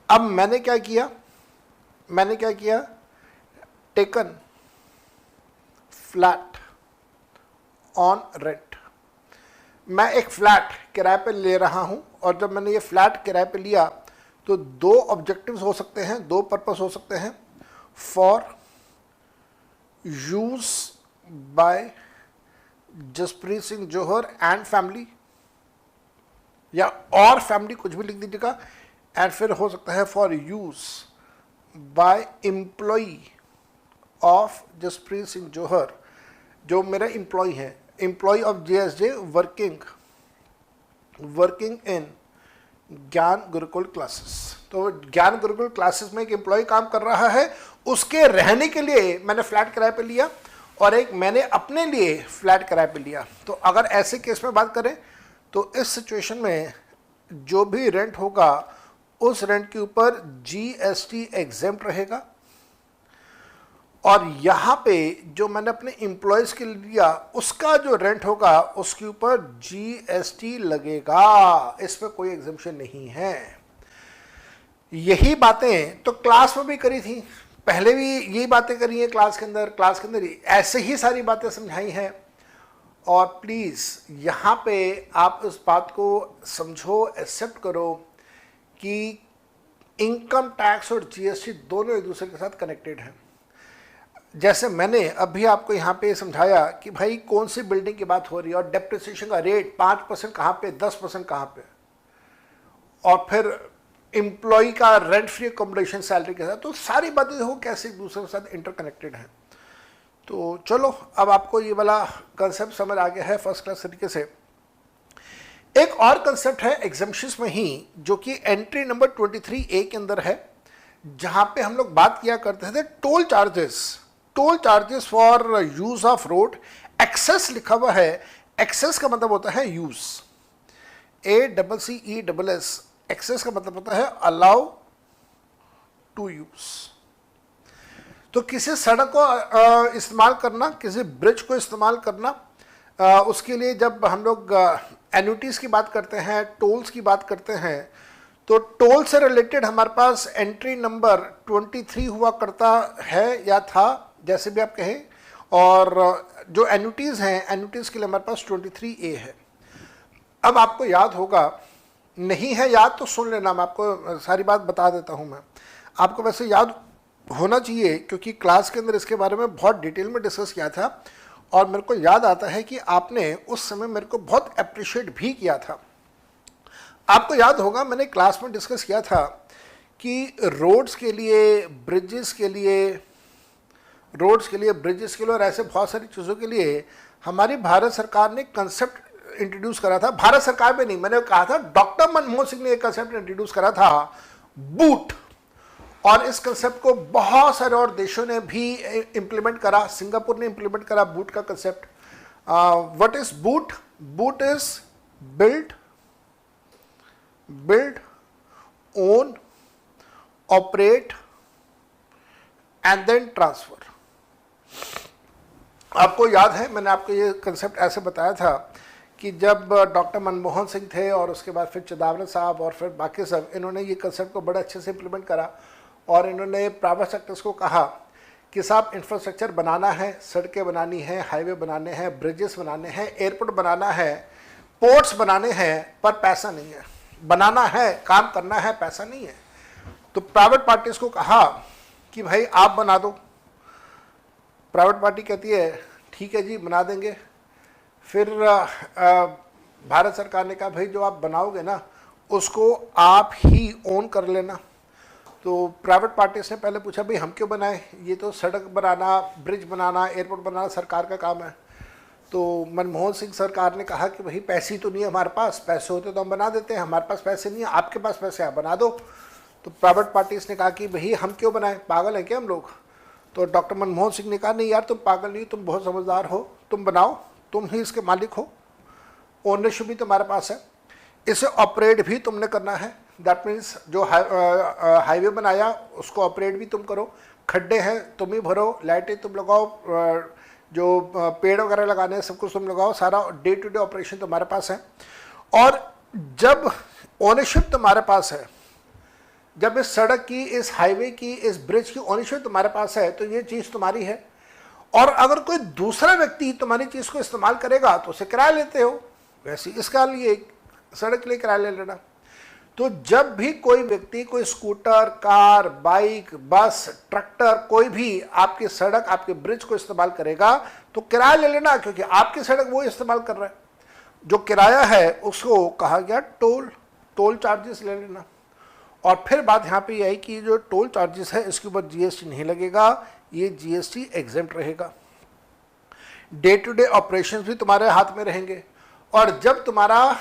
अब मैंने क्या किया, टेकन फ्लैट ऑन रेंट। मैं एक फ्लैट किराए पे ले रहा हूं, और जब मैंने ये फ्लैट किराए पे लिया तो दो ऑब्जेक्टिव्स हो सकते हैं, दो पर्पस हो सकते हैं, for use by Jaspreet Singh Johar and family, या और फैमिली कुछ भी लिख दीजिएगा, एंड फिर हो सकता है for use by employee of Jaspreet Singh Johar, जो मेरा एम्प्लॉय है, employee of JSJ working in Gyan Gurukul classes. तो ज्ञान गुरुकुल क्लासेस में एक एम्प्लॉय काम कर रहा है, उसके रहने के लिए मैंने फ्लैट किराए पे लिया, और एक मैंने अपने लिए फ्लैट किराए पे लिया। तो अगर ऐसे केस में बात करें तो इस सिचुएशन में जो भी रेंट होगा उस रेंट के ऊपर जीएसटी एग्जेम्प्ट रहेगा, और यहाँ पे जो मैंने अपने एम्प्लॉयज़ के लिए लिया उसका जो रेंट होगा उसके ऊपर जीएसटी लगेगा, इसमें कोई एग्जेम्पशन नहीं है। यही बातें तो क्लास में भी करी थी, पहले भी यही बातें करी हैं क्लास के अंदर ऐसे ही सारी बातें समझाई हैं। और प्लीज़ यहाँ पे आप इस बात को समझो, एक्सेप्ट करो कि इनकम टैक्स और जीएसटी दोनों एक दूसरे के साथ कनेक्टेड हैं। जैसे मैंने अभी आपको यहाँ पे समझाया कि भाई कौन सी बिल्डिंग की बात हो रही है, और डेप्रिसिएशन का रेट 5% कहाँ पे, 10% कहाँ पे, और फिर एम्प्लॉय का रेंट फ्री अकोमोडेशन सैलरी के साथ, तो सारी बातें देखो कैसे एक दूसरे के साथ इंटरकनेक्टेड हैं। तो चलो अब आपको ये वाला कंसेप्ट समझ आ गया है फर्स्ट क्लास तरीके से। एक और कंसेप्ट है एग्जेम्पशंस में ही, जो कि एंट्री नंबर 23A के अंदर है, जहां पे हम लोग बात किया करते थे toll charges for use of road. Access लिखा हुआ है, एक्सेस का मतलब होता है यूज, ACCESS, एक्सेस का मतलब होता है अलाउ टू यूज। तो किसी सड़क को इस्तेमाल करना, किसी ब्रिज को इस्तेमाल करना, उसके लिए जब हम लोग एन्युटीज की बात करते हैं, टोल्स की बात करते हैं, तो टोल से रिलेटेड हमारे पास एंट्री नंबर 23 हुआ करता है या था, जैसे भी आप कहें। और जो एन्युटीज हैं, एन्युटीज के लिए हमारे पास 23A है। अब आपको याद होगा, नहीं है याद तो सुन लेना, मैं आपको सारी बात बता देता हूं। मैं आपको वैसे याद होना चाहिए क्योंकि क्लास के अंदर इसके बारे में बहुत डिटेल में डिस्कस किया था, और मेरे को याद आता है कि आपने उस समय मेरे को बहुत अप्रिशिएट भी किया था। आपको याद होगा मैंने क्लास में डिस्कस किया था कि रोड्स के लिए, ब्रिजेस के लिए, ब्रिजेस के लिए और ऐसे बहुत सारी चीज़ों के लिए हमारी भारत सरकार ने कंसेप्ट इंट्रोड्यूस करा था। भारत सरकार में नहीं, मैंने कहा था डॉक्टर मनमोहन सिंह ने एक कंसेप्ट इंट्रोड्यूस करा था, बूट। और इस कंसेप्ट को बहुत सारे और देशों ने भी इंप्लीमेंट करा। सिंगापुर ने इंप्लीमेंट करा बूट का कंसेप्ट। What is BOOT? BOOT is build, own, operate and then transfer. आपको याद है मैंने आपको ये कंसेप्ट ऐसे बताया था कि जब डॉक्टर मनमोहन सिंह थे और उसके बाद फिर चिदम्बरम साहब और फिर बाकी सब, इन्होंने ये कंसेप्ट को बड़े अच्छे से इंप्लीमेंट करा। और इन्होंने प्राइवेट सेक्टर्स को कहा कि साहब इंफ्रास्ट्रक्चर बनाना है, सड़कें बनानी है, हाईवे बनाने हैं, ब्रिजेस बनाने हैं, एयरपोर्ट बनाना है, पोर्ट्स बनाने हैं, पर पैसा नहीं है। बनाना है, काम करना है, पैसा नहीं है। तो प्राइवेट पार्टीज को कहा कि भाई आप बना दो। प्राइवेट पार्टी कहती है ठीक है जी बना देंगे। फिर भारत सरकार ने कहा भाई जो आप बनाओगे ना उसको आप ही ओन कर लेना। तो प्राइवेट पार्टीज ने पहले पूछा भाई हम क्यों बनाए, ये तो सड़क बनाना, ब्रिज बनाना, एयरपोर्ट बनाना सरकार का काम है। तो मनमोहन सिंह सरकार ने कहा कि भाई पैसे तो नहीं है हमारे पास, पैसे होते तो हम बना देते हैं, हमारे पास पैसे नहीं है, आपके पास पैसे आप बना दो। तो प्राइवेट पार्टीज ने कहा कि भाई हम क्यों बनाएं, पागल हैं क्या हम लोग। तो डॉक्टर मनमोहन सिंह ने कहा नहीं यार तुम पागल नहीं, तुम बहुत समझदार हो, तुम बनाओ, तुम ही इसके मालिक हो, ओनरशिप भी तुम्हारे पास है, इसे ऑपरेट भी तुमने करना है। दैट मीन्स जो हाईवे बनाया उसको ऑपरेट भी तुम करो, खड्डे हैं तुम ही भरो, लाइटें तुम लगाओ, जो पेड़ वगैरह लगाने हैं सब कुछ तुम लगाओ, सारा डे टू डे ऑपरेशन तुम्हारे पास है। और जब ओनरशिप तुम्हारे पास है, जब इस सड़क की, इस हाईवे की, इस ब्रिज की ओनरशिप तुम्हारे पास है तो ये चीज़ तुम्हारी है। और अगर कोई दूसरा व्यक्ति तुम्हारी चीज़ को इस्तेमाल करेगा तो उसे किराया लेते हो, वैसे इसका लिए सड़क के लिए किराया ले लेना। तो जब भी कोई व्यक्ति कोई स्कूटर, कार, बाइक, बस, ट्रैक्टर, कोई भी आपकी सड़क, आपके ब्रिज को इस्तेमाल करेगा तो किराया ले लेना, क्योंकि आपकी सड़क वो इस्तेमाल कर रहा है। जो किराया है उसको कहा गया टोल चार्जेस ले लेना। और फिर बात यहाँ पे ये आई कि जो टोल चार्जेस है इसके ऊपर जीएसटी नहीं लगेगा, ये जीएसटी एग्जेम्प्ट रहेगा। डे टू डे ऑपरेशंस भी तुम्हारे हाथ में रहेंगे। और जब तुम्हारा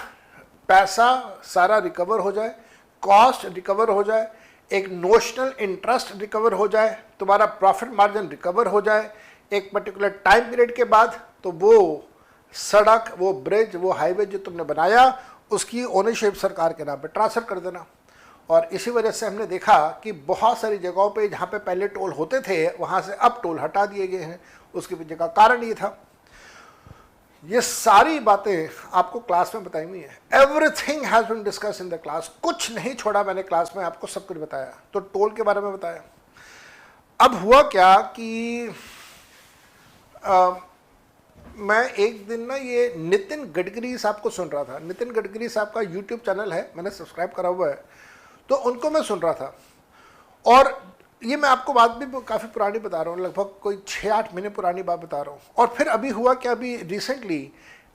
पैसा सारा रिकवर हो जाए, कॉस्ट रिकवर हो जाए, एक नोशनल इंटरेस्ट रिकवर हो जाए, तुम्हारा प्रॉफिट मार्जिन रिकवर हो जाए एक पर्टिकुलर टाइम पीरियड के बाद, तो वो सड़क, वो ब्रिज, वो हाईवे जो तुमने बनाया उसकी ओनरशिप सरकार के नाम पे ट्रांसफर कर देना। और इसी वजह से हमने देखा कि बहुत सारी जगहों पे जहाँ पे पहले टोल होते थे वहाँ से अब टोल हटा दिए गए हैं। उसके पीछे का कारण ये था। ये सारी बातें आपको क्लास में बताई हुई है। Everything has been discuss in the class, कुछ नहीं छोड़ा मैंने क्लास में, आपको सब कुछ बताया। तो टोल के बारे में बताया। अब हुआ क्या कि मैं एक दिन ना ये नितिन गडकरी साहब को सुन रहा था। नितिन गडकरी साहब का यूट्यूब चैनल है, मैंने सब्सक्राइब करा हुआ है, तो उनको मैं सुन रहा था। और ये मैं आपको बात भी काफ़ी पुरानी बता रहा हूँ, लगभग कोई 6-8 महीने पुरानी बात बता रहा हूँ। और फिर अभी हुआ क्या, अभी रिसेंटली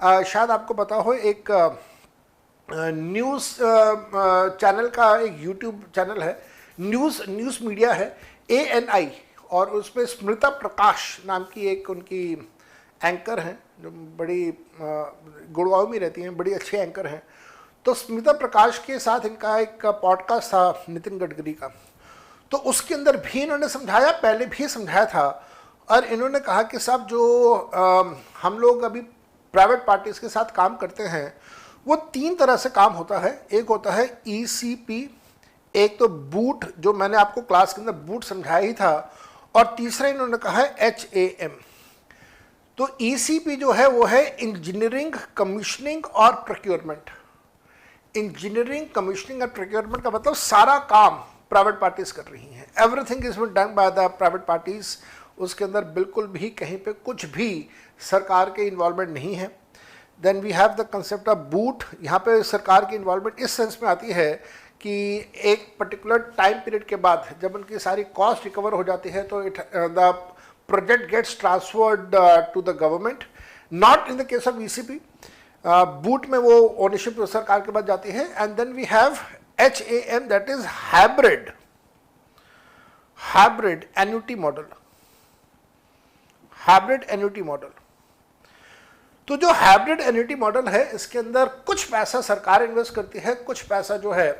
शायद आपको पता हो, एक न्यूज़ चैनल का एक यूट्यूब चैनल है, न्यूज़ मीडिया है, ANI, और उसमें स्मृता प्रकाश नाम की एक उनकी एंकर हैं जो बड़ी गुड़गांव में रहती हैं, बड़ी अच्छी एंकर हैं। तो स्मिता प्रकाश के साथ इनका एक पॉडकास्ट था नितिन गडकरी का। तो उसके अंदर भी इन्होंने समझाया, पहले भी समझाया था, और इन्होंने कहा कि साहब जो हम लोग अभी प्राइवेट पार्टीज के साथ काम करते हैं वो 3 तरह से काम होता है। एक होता है ECP, एक तो बूट जो मैंने आपको क्लास के अंदर बूट समझाया ही था, और तीसरा इन्होंने कहा है HAM। तो ECP जो है वो है इंजीनियरिंग, कमीशनिंग और प्रोक्योरमेंट। इंजीनियरिंग, कमीशनिंग और प्रोक्योरमेंट का मतलब सारा काम प्राइवेट पार्टीज कर रही हैं, everything is been done by the private parties. उसके अंदर बिल्कुल भी कहीं पे कुछ भी सरकार के इन्वॉल्वमेंट नहीं है। Then we have the concept of BOOT. यहाँ पे सरकार की इन्वॉल्वमेंट इस सेंस में आती है कि एक पर्टिकुलर टाइम पीरियड के बाद जब उनकी सारी कॉस्ट रिकवर हो जाती है तो the project gets transferred to the government, not in the case of ECP। BOOT में वो ओनरशिप सरकार के पास जाती है। And then we have HAM, that is hybrid annuity model. Hybrid annuity model, तो जो हाइब्रिड एन्युटी मॉडल है इसके अंदर कुछ पैसा सरकार इन्वेस्ट करती है, कुछ पैसा जो है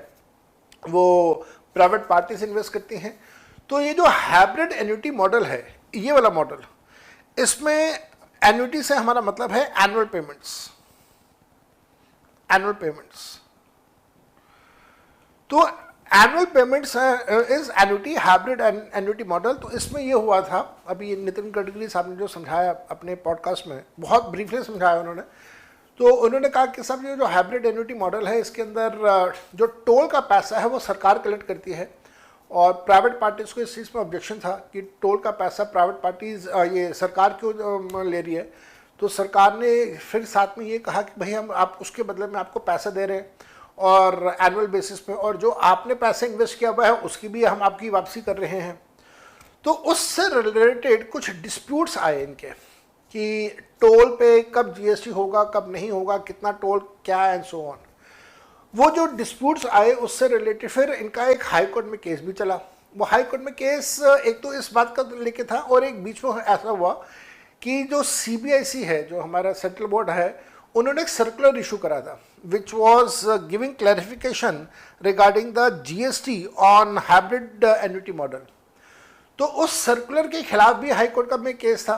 वो प्राइवेट पार्टीज इन्वेस्ट करती हैं। तो ये जो हाइब्रिड एन्युटी मॉडल है, ये वाला मॉडल, इसमें एन्युटी से हमारा मतलब है एनुअल पेमेंट्स। एनुअल पेमेंट्स, तो annual payments is annuity, hybrid annuity model. तो इसमें ये हुआ था, अभी नितिन गडकरी साहब ने जो समझाया अपने पॉडकास्ट में, बहुत ब्रीफली समझाया उन्होंने। तो उन्होंने कहा कि सब ये जो हाइब्रिड एन्युटी मॉडल है इसके अंदर जो टोल का पैसा है वो सरकार कलेक्ट करती है, और प्राइवेट पार्टीज को इस चीज़ में ऑब्जेक्शन था कि टोल का पैसा प्राइवेट पार्टीज ये सरकार क्यों ले रही है। तो सरकार ने फिर साथ में ये कहा कि भाई हम आप उसके बदले में आपको पैसा दे रहे हैं और एनुअल बेसिस पे, और जो आपने पैसे इन्वेस्ट किया हुआ है उसकी भी हम आपकी वापसी कर रहे हैं। तो उससे रिलेटेड कुछ डिस्प्यूट्स आए इनके कि टोल पे कब GST होगा, कब नहीं होगा, कितना टोल क्या, एंड सो ऑन। वो जो डिस्प्यूट्स आए उससे रिलेटेड फिर इनका एक हाई कोर्ट में केस भी चला। वो हाई कोर्ट में केस एक तो इस बात का लेके था, और एक बीच में ऐसा हुआ कि जो CBIC है, जो हमारा सेंट्रल बोर्ड है, उन्होंने एक सर्कुलर इशू करा था which was giving clarification regarding the GST on hybrid annuity model. तो उस सर्कुलर के खिलाफ भी हाई कोर्ट का में केस था।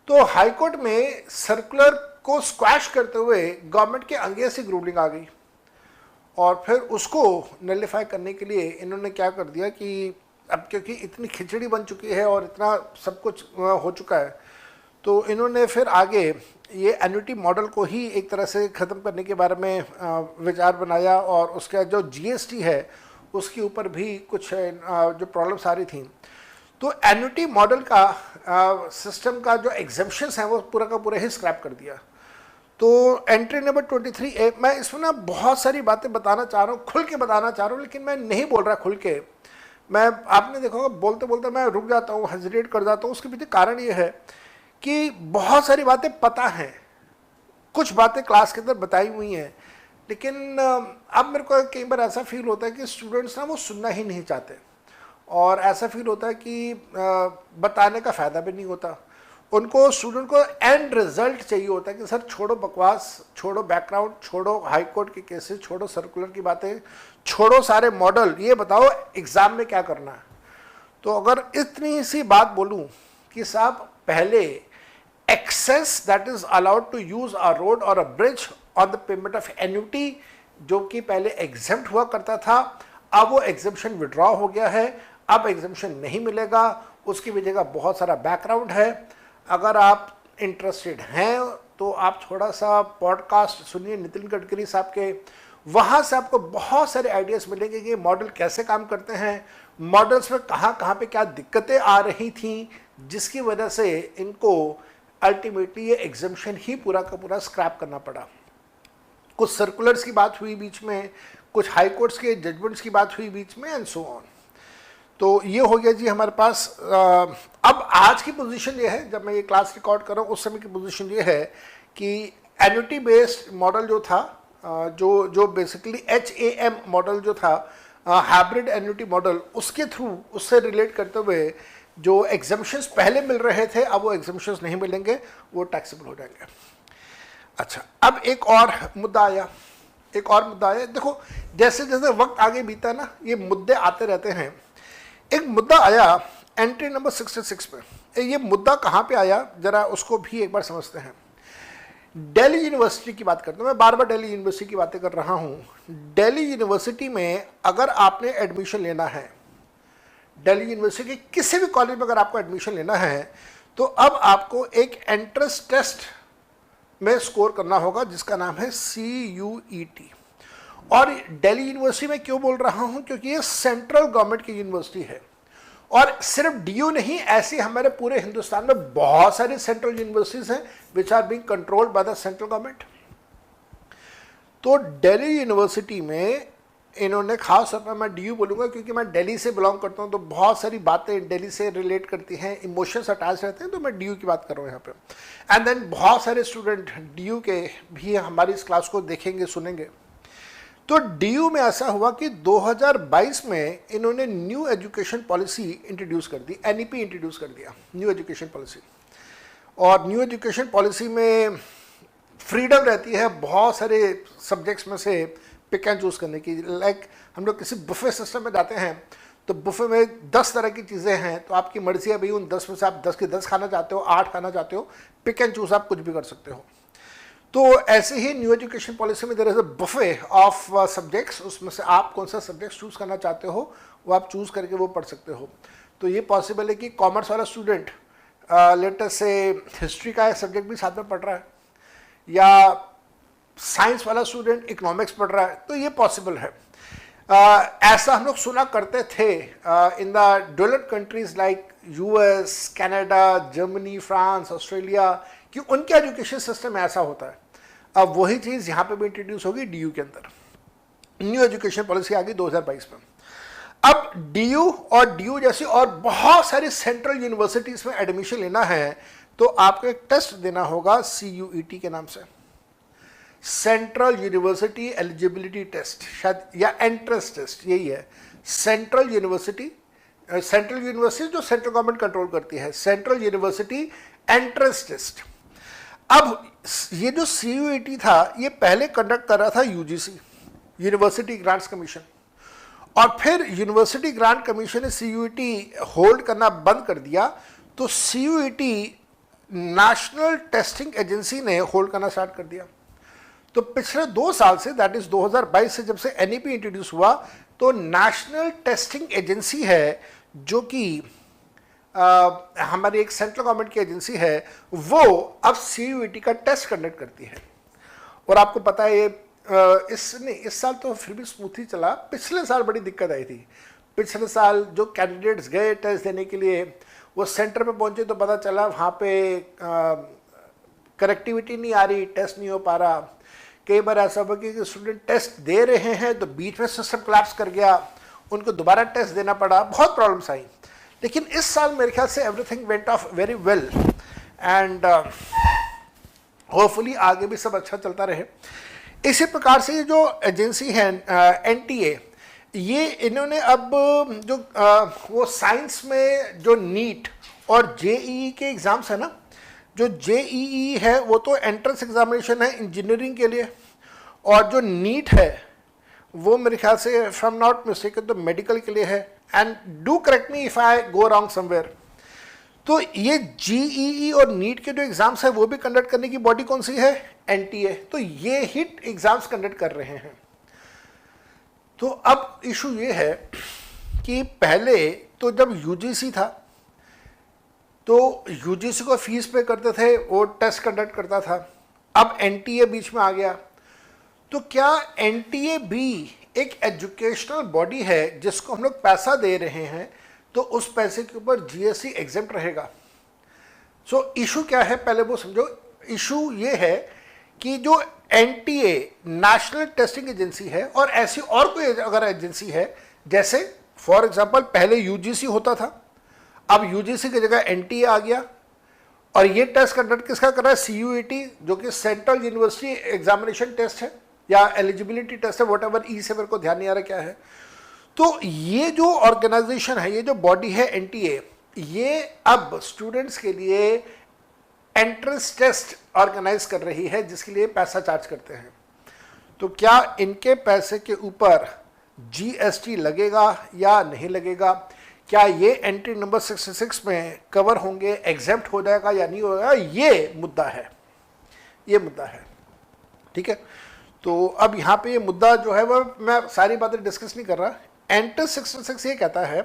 तो हाई कोर्ट में सर्कुलर को स्क्वैश करते हुए गवर्नमेंट के अंगेसिक रूलिंग आ गई, और फिर उसको नलिफाई करने के लिए इन्होंने क्या कर दिया कि अब क्योंकि इतनी खिचड़ी बन चुकी है और इतना सब कुछ हो चुका है, तो इन्होंने फिर आगे ये एन्युटी मॉडल को ही एक तरह से ख़त्म करने के बारे में विचार बनाया, और उसका जो GST है उसके ऊपर भी कुछ जो प्रॉब्लम्स आ रही थी। तो एन्युटी मॉडल का सिस्टम का जो एग्जेम्पशंस हैं वो पूरा का पूरा ही स्क्रैप कर दिया। तो एंट्री नंबर 23A, मैं इसमें ना बहुत सारी बातें बताना चाह रहा हूँ, खुल के बताना चाह रहा हूँ, लेकिन मैं नहीं बोल रहा खुल के। मैं आपने देखा होगा बोलते बोलते मैं रुक जाता हूँ, हेजिटेट कर जाता हूँ। उसके पीछे कारण ये है कि बहुत सारी बातें पता हैं, कुछ बातें क्लास के अंदर बताई हुई हैं, लेकिन अब मेरे को कई बार ऐसा फील होता है कि स्टूडेंट्स ना वो सुनना ही नहीं चाहते, और ऐसा फील होता है कि बताने का फ़ायदा भी नहीं होता। उनको स्टूडेंट को एंड रिजल्ट चाहिए होता है कि सर छोड़ो बकवास, छोड़ो बैकग्राउंड, छोड़ो हाई कोर्ट के केसेस, छोड़ो सर्कुलर की बातें, छोड़ो सारे मॉडल, ये बताओ एग्ज़ाम में क्या करना है। तो अगर इतनी सी बात बोलूं कि साहब पहले access that is allowed to use a road और a bridge on the payment of annuity, जो कि पहले एग्जेम्प्ट हुआ करता था, अब वो एग्जेम्पशन विड्रॉ हो गया है, अब एग्जेम्पशन नहीं मिलेगा। उसकी वजह का बहुत सारा बैकग्राउंड है। अगर आप इंटरेस्टेड हैं तो आप थोड़ा सा पॉडकास्ट सुनिए नितिन गडकरी साहब के, वहाँ से आपको बहुत सारे आइडियाज़ मिलेंगे कि मॉडल कैसे काम करते हैं, मॉडल्स में कहाँ पे क्या दिक्कतें आ रही थी, जिसकी वजह से इनको अल्टीमेटली ये एग्जेम्पशन ही पूरा का पूरा स्क्रैप करना पड़ा। कुछ सर्कुलर्स की बात हुई बीच में, कुछ हाई कोर्ट्स के जजमेंट्स की बात हुई बीच में, एंड सो ऑन। तो ये हो गया जी हमारे पास। अब आज की पोजीशन ये है, जब मैं ये क्लास रिकॉर्ड कर रहा हूँ उस समय की पोजीशन ये है कि एन्युटी बेस्ड मॉडल जो था, जो बेसिकली HAM मॉडल जो था, हाइब्रिड एन्युटी मॉडल, उसके थ्रू उससे रिलेट करते हुए जो एग्जेम्पशंस पहले मिल रहे थे अब वो एग्जेम्पशंस नहीं मिलेंगे, वो टैक्सेबल हो जाएंगे। अच्छा, अब एक और मुद्दा आया, देखो जैसे जैसे वक्त आगे बीता ना, ये मुद्दे आते रहते हैं एक मुद्दा आया एंट्री नंबर 66 पे। ये मुद्दा कहाँ पे आया, जरा उसको भी एक बार समझते हैं। दिल्ली यूनिवर्सिटी की बात करता हूँ, मैं बार बार दिल्ली यूनिवर्सिटी की बातें कर रहा हूँ। दिल्ली यूनिवर्सिटी में अगर आपने एडमिशन लेना है, दिल्ली यूनिवर्सिटी के किसी भी कॉलेज में अगर आपको एडमिशन लेना है, तो अब आपको एक एंट्रेंस टेस्ट में स्कोर करना होगा जिसका नाम है CUET। और दिल्ली यूनिवर्सिटी में क्यों बोल रहा हूँ, क्योंकि ये सेंट्रल गवर्नमेंट की यूनिवर्सिटी है। और सिर्फ DU नहीं, ऐसी हमारे पूरे हिंदुस्तान में बहुत सारी सेंट्रल यूनिवर्सिटीज हैं which are being controlled by the central government. तो दिल्ली यूनिवर्सिटी में इन्होंने खास तौर पर, मैं DU बोलूँगा क्योंकि मैं दिल्ली से बिलोंग करता हूँ, तो बहुत सारी बातें दिल्ली से रिलेट करती हैं, इमोशंस अटैच रहते हैं, तो मैं DU की बात कर रहा हूँ यहाँ पे। एंड देन बहुत सारे स्टूडेंट DU के भी हमारी इस क्लास को देखेंगे, सुनेंगे। तो DU में ऐसा हुआ कि 2022 में इन्होंने न्यू एजुकेशन पॉलिसी इंट्रोड्यूस कर दी, NEP इंट्रोड्यूस कर दिया, न्यू एजुकेशन पॉलिसी। और न्यू एजुकेशन पॉलिसी में फ्रीडम रहती है बहुत सारे सब्जेक्ट्स में से पिक एंड चूज़ करने की। लाइक हम लोग किसी बुफे सिस्टम में जाते हैं, तो बुफे में 10 तरह की चीज़ें हैं, तो आपकी मर्जी है भाई उन 10 में से आप 10 के 10 खाना चाहते हो, 8 खाना चाहते हो, पिक एंड चूज़ आप कुछ भी कर सकते हो। तो ऐसे ही न्यू एजुकेशन पॉलिसी में there is a buffet of subjects, उसमें से आप कौन सा सब्जेक्ट चूज़ करना चाहते हो वो आप चूज़ करके वो पढ़ सकते हो। तो ये पॉसिबल है कि कॉमर्स वाला स्टूडेंट लेटर से हिस्ट्री का एक सब्जेक्ट भी साथ में पढ़ रहा है, या साइंस वाला स्टूडेंट इकोनॉमिक्स पढ़ रहा है, तो ये पॉसिबल है। ऐसा हम लोग सुना करते थे in the developed countries like US, Canada, Germany, France, Australia, कि उनके एजुकेशन सिस्टम में ऐसा होता है। अब वही चीज़ यहाँ पे भी इंट्रोड्यूस होगी DU के अंदर। न्यू एजुकेशन पॉलिसी आ गई 2022 में। अब DU और DU जैसी और बहुत सारी सेंट्रल यूनिवर्सिटीज में एडमिशन लेना है, तो आपको एक टेस्ट देना होगा CUET के नाम से, सेंट्रल यूनिवर्सिटी एलिजिबिलिटी टेस्ट शायद, या एंट्रेंस टेस्ट, यही है। सेंट्रल यूनिवर्सिटी जो सेंट्रल गवर्नमेंट कंट्रोल करती है, सेंट्रल यूनिवर्सिटी एंट्रेंस टेस्ट। अब ये जो CUET था, ये पहले कंडक्ट कर रहा था UGC, यूनिवर्सिटी ग्रांट्स कमीशन, और फिर यूनिवर्सिटी ग्रांट कमीशन ने CUET होल्ड करना बंद कर दिया, तो CUET नेशनल टेस्टिंग एजेंसी ने होल्ड करना स्टार्ट कर दिया। तो पिछले 2 साल से, दैट इज 2022 से, जब से NEP इंट्रोड्यूस हुआ, तो नेशनल टेस्टिंग एजेंसी है जो कि हमारी एक सेंट्रल गवर्नमेंट की एजेंसी है, वो अब CUET का टेस्ट कंडक्ट करती है। और आपको पता है ये इस साल तो फिर भी स्मूथ ही चला, पिछले साल बड़ी दिक्कत आई थी। पिछले साल जो कैंडिडेट्स गए टेस्ट देने के लिए, वो सेंटर पे पहुंचे तो पता चला वहाँ पे कनेक्टिविटी नहीं आ रही, टेस्ट नहीं हो पा रहा। कई बार ऐसा हुआ कि स्टूडेंट टेस्ट दे रहे हैं तो बीच में सिस्टम कोलैप्स कर गया, उनको दोबारा टेस्ट देना पड़ा, बहुत प्रॉब्लम्स आई। लेकिन इस साल मेरे ख्याल से everything went of very well, and hopefully आगे भी सब अच्छा चलता रहे। इसी प्रकार से ये जो एजेंसी है NTA, ये इन्होंने अब जो वो साइंस में जो नीट और JEE के एग्ज़ाम्स है ना, जो JEE है वो तो एंट्रेंस एग्जामिनेशन है इंजीनियरिंग के लिए, और जो नीट है वो मेरे ख्याल से if I am not mistaken तो मेडिकल के लिए है। And do correct me if I go wrong somewhere. तो ये JEE और नीट के जो एग्जाम्स है वो भी कंडक्ट करने की बॉडी कौन सी है? NTA। तो ये हिट एग्जाम्स कंडक्ट कर रहे हैं। तो अब इशू ये है कि पहले तो जब UGC था तो UGC को फीस पे करते थे, वो टेस्ट कंडक्ट करता था। अब NTA बीच में आ गया, तो क्या NTA भी एक एजुकेशनल बॉडी है जिसको हम लोग पैसा दे रहे हैं, तो उस पैसे के ऊपर GST एग्जेम्प्ट रहेगा? सो इशू क्या है पहले वो समझो। इशू ये है कि जो NTA नेशनल टेस्टिंग एजेंसी है, और ऐसी और कोई अगर एजेंसी है, जैसे फॉर एग्जांपल पहले UGC होता था, अब UGC की जगह NTA आ गया, और ये टेस्ट कंडक्ट किसका कर रहा है? CUET, जो कि सेंट्रल यूनिवर्सिटी एग्जामिनेशन टेस्ट है या एलिजिबिलिटी टेस्ट है, व्हाटएवर ई से मेरे को ध्यान नहीं आ रहा क्या है। तो ये जो ऑर्गेनाइजेशन है, ये जो बॉडी है NTA, ये अब स्टूडेंट्स के लिए एंट्रेंस टेस्ट ऑर्गेनाइज कर रही है जिसके लिए पैसा चार्ज करते हैं। तो क्या इनके पैसे के ऊपर GST लगेगा या नहीं लगेगा? क्या ये एंट्री नंबर 66 में कवर होंगे, एग्जेम्प्ट हो जाएगा या नहीं होगा, ये मुद्दा है, ये मुद्दा है। ठीक है, तो अब यहाँ पे ये मुद्दा जो है वह मैं सारी बातें डिस्कस नहीं कर रहा। एंट्री 66 ये कहता है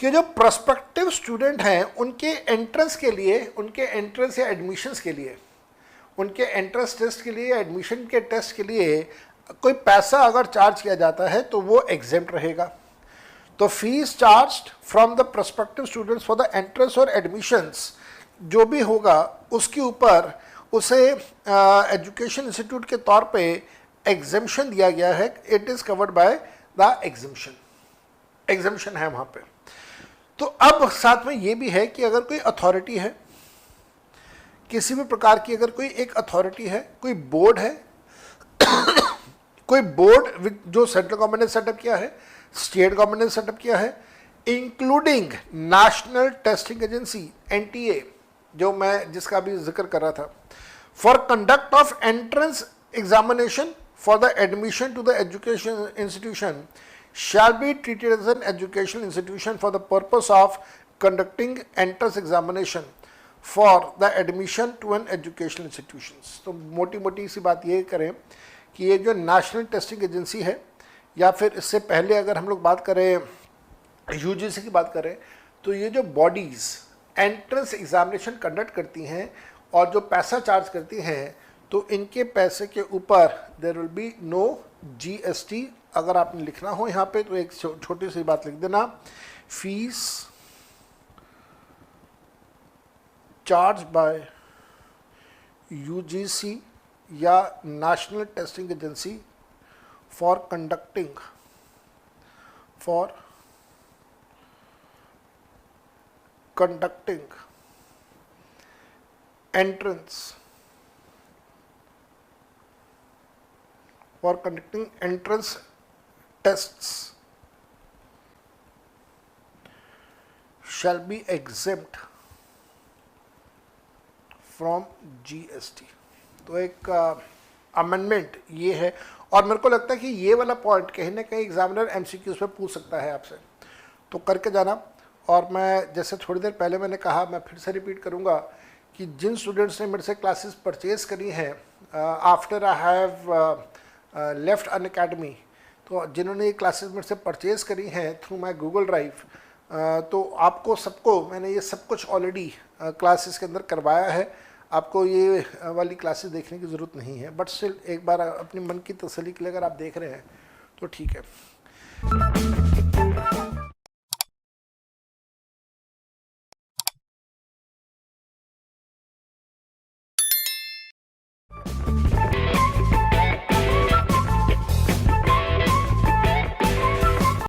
कि जो प्रोस्पेक्टिव स्टूडेंट हैं उनके एंट्रेंस के लिए, उनके एंट्रेंस या एडमिशन्स के लिए, उनके एंट्रेंस टेस्ट के लिए, एडमिशन के टेस्ट के लिए कोई पैसा अगर चार्ज किया जाता है तो वो एग्जेम्प्ट रहेगा। तो fees charged from the prospective students for the entrance और एडमिशन्स जो भी होगा उसके ऊपर उसे एजुकेशन इंस्टीट्यूट के तौर पे एग्जेम्पशन दिया गया है। It is covered by the exemption, exemption है वहाँ पे। तो अब साथ में ये भी है कि अगर कोई अथॉरिटी है, किसी भी प्रकार की अगर कोई एक अथॉरिटी है, कोई बोर्ड है कोई बोर्ड जो सेंट्रल गवर्नमेंट ने सेटअप किया है, स्टेट गवर्नमेंट ने सेटअप किया है, including National Testing Agency NTA, जो मैं जिसका भी जिक्र कर रहा था, for conduct of entrance examination for the admission to the education institution shall be treated as an educational institution for the purpose of conducting entrance examination for the admission to an educational institutions। तो मोटी मोटी सी बात ये करें कि ये जो national Testing agency है, या फिर इससे पहले अगर हम लोग बात करें UGC की बात करें, तो ये जो बॉडीज़ एंट्रेंस एग्जामिनेशन कंडक्ट करती हैं और जो पैसा चार्ज करती हैं, तो इनके पैसे के ऊपर there will be no GST। अगर आपने लिखना हो यहाँ पे तो एक छोटी सी बात लिख देना, फीस चार्ज बाय UGC या national Testing agency for conducting entrance tests shall be exempt from GST। तो एक अमेंडमेंट ये है, और मेरे को लगता है कि ये वाला पॉइंट कहीं ना कहीं एग्जामिनर MCQs पे पूछ सकता है आपसे, तो करके जाना। और मैं जैसे थोड़ी देर पहले मैंने कहा, मैं फिर से रिपीट करूँगा कि जिन स्टूडेंट्स ने मेरे से क्लासेस परचेज़ करी हैं after I have left Unacademy, तो जिन्होंने ये क्लासेस मेरे से परचेज़ करी हैं थ्रू माय गूगल ड्राइव, तो आपको सबको मैंने ये सब कुछ ऑलरेडी क्लासेस के अंदर करवाया है। आपको ये वाली क्लासेस देखने की ज़रूरत नहीं है, बट स्टिल एक बार अपने मन की तसल्ली के लिए अगर आप देख रहे हैं तो ठीक है।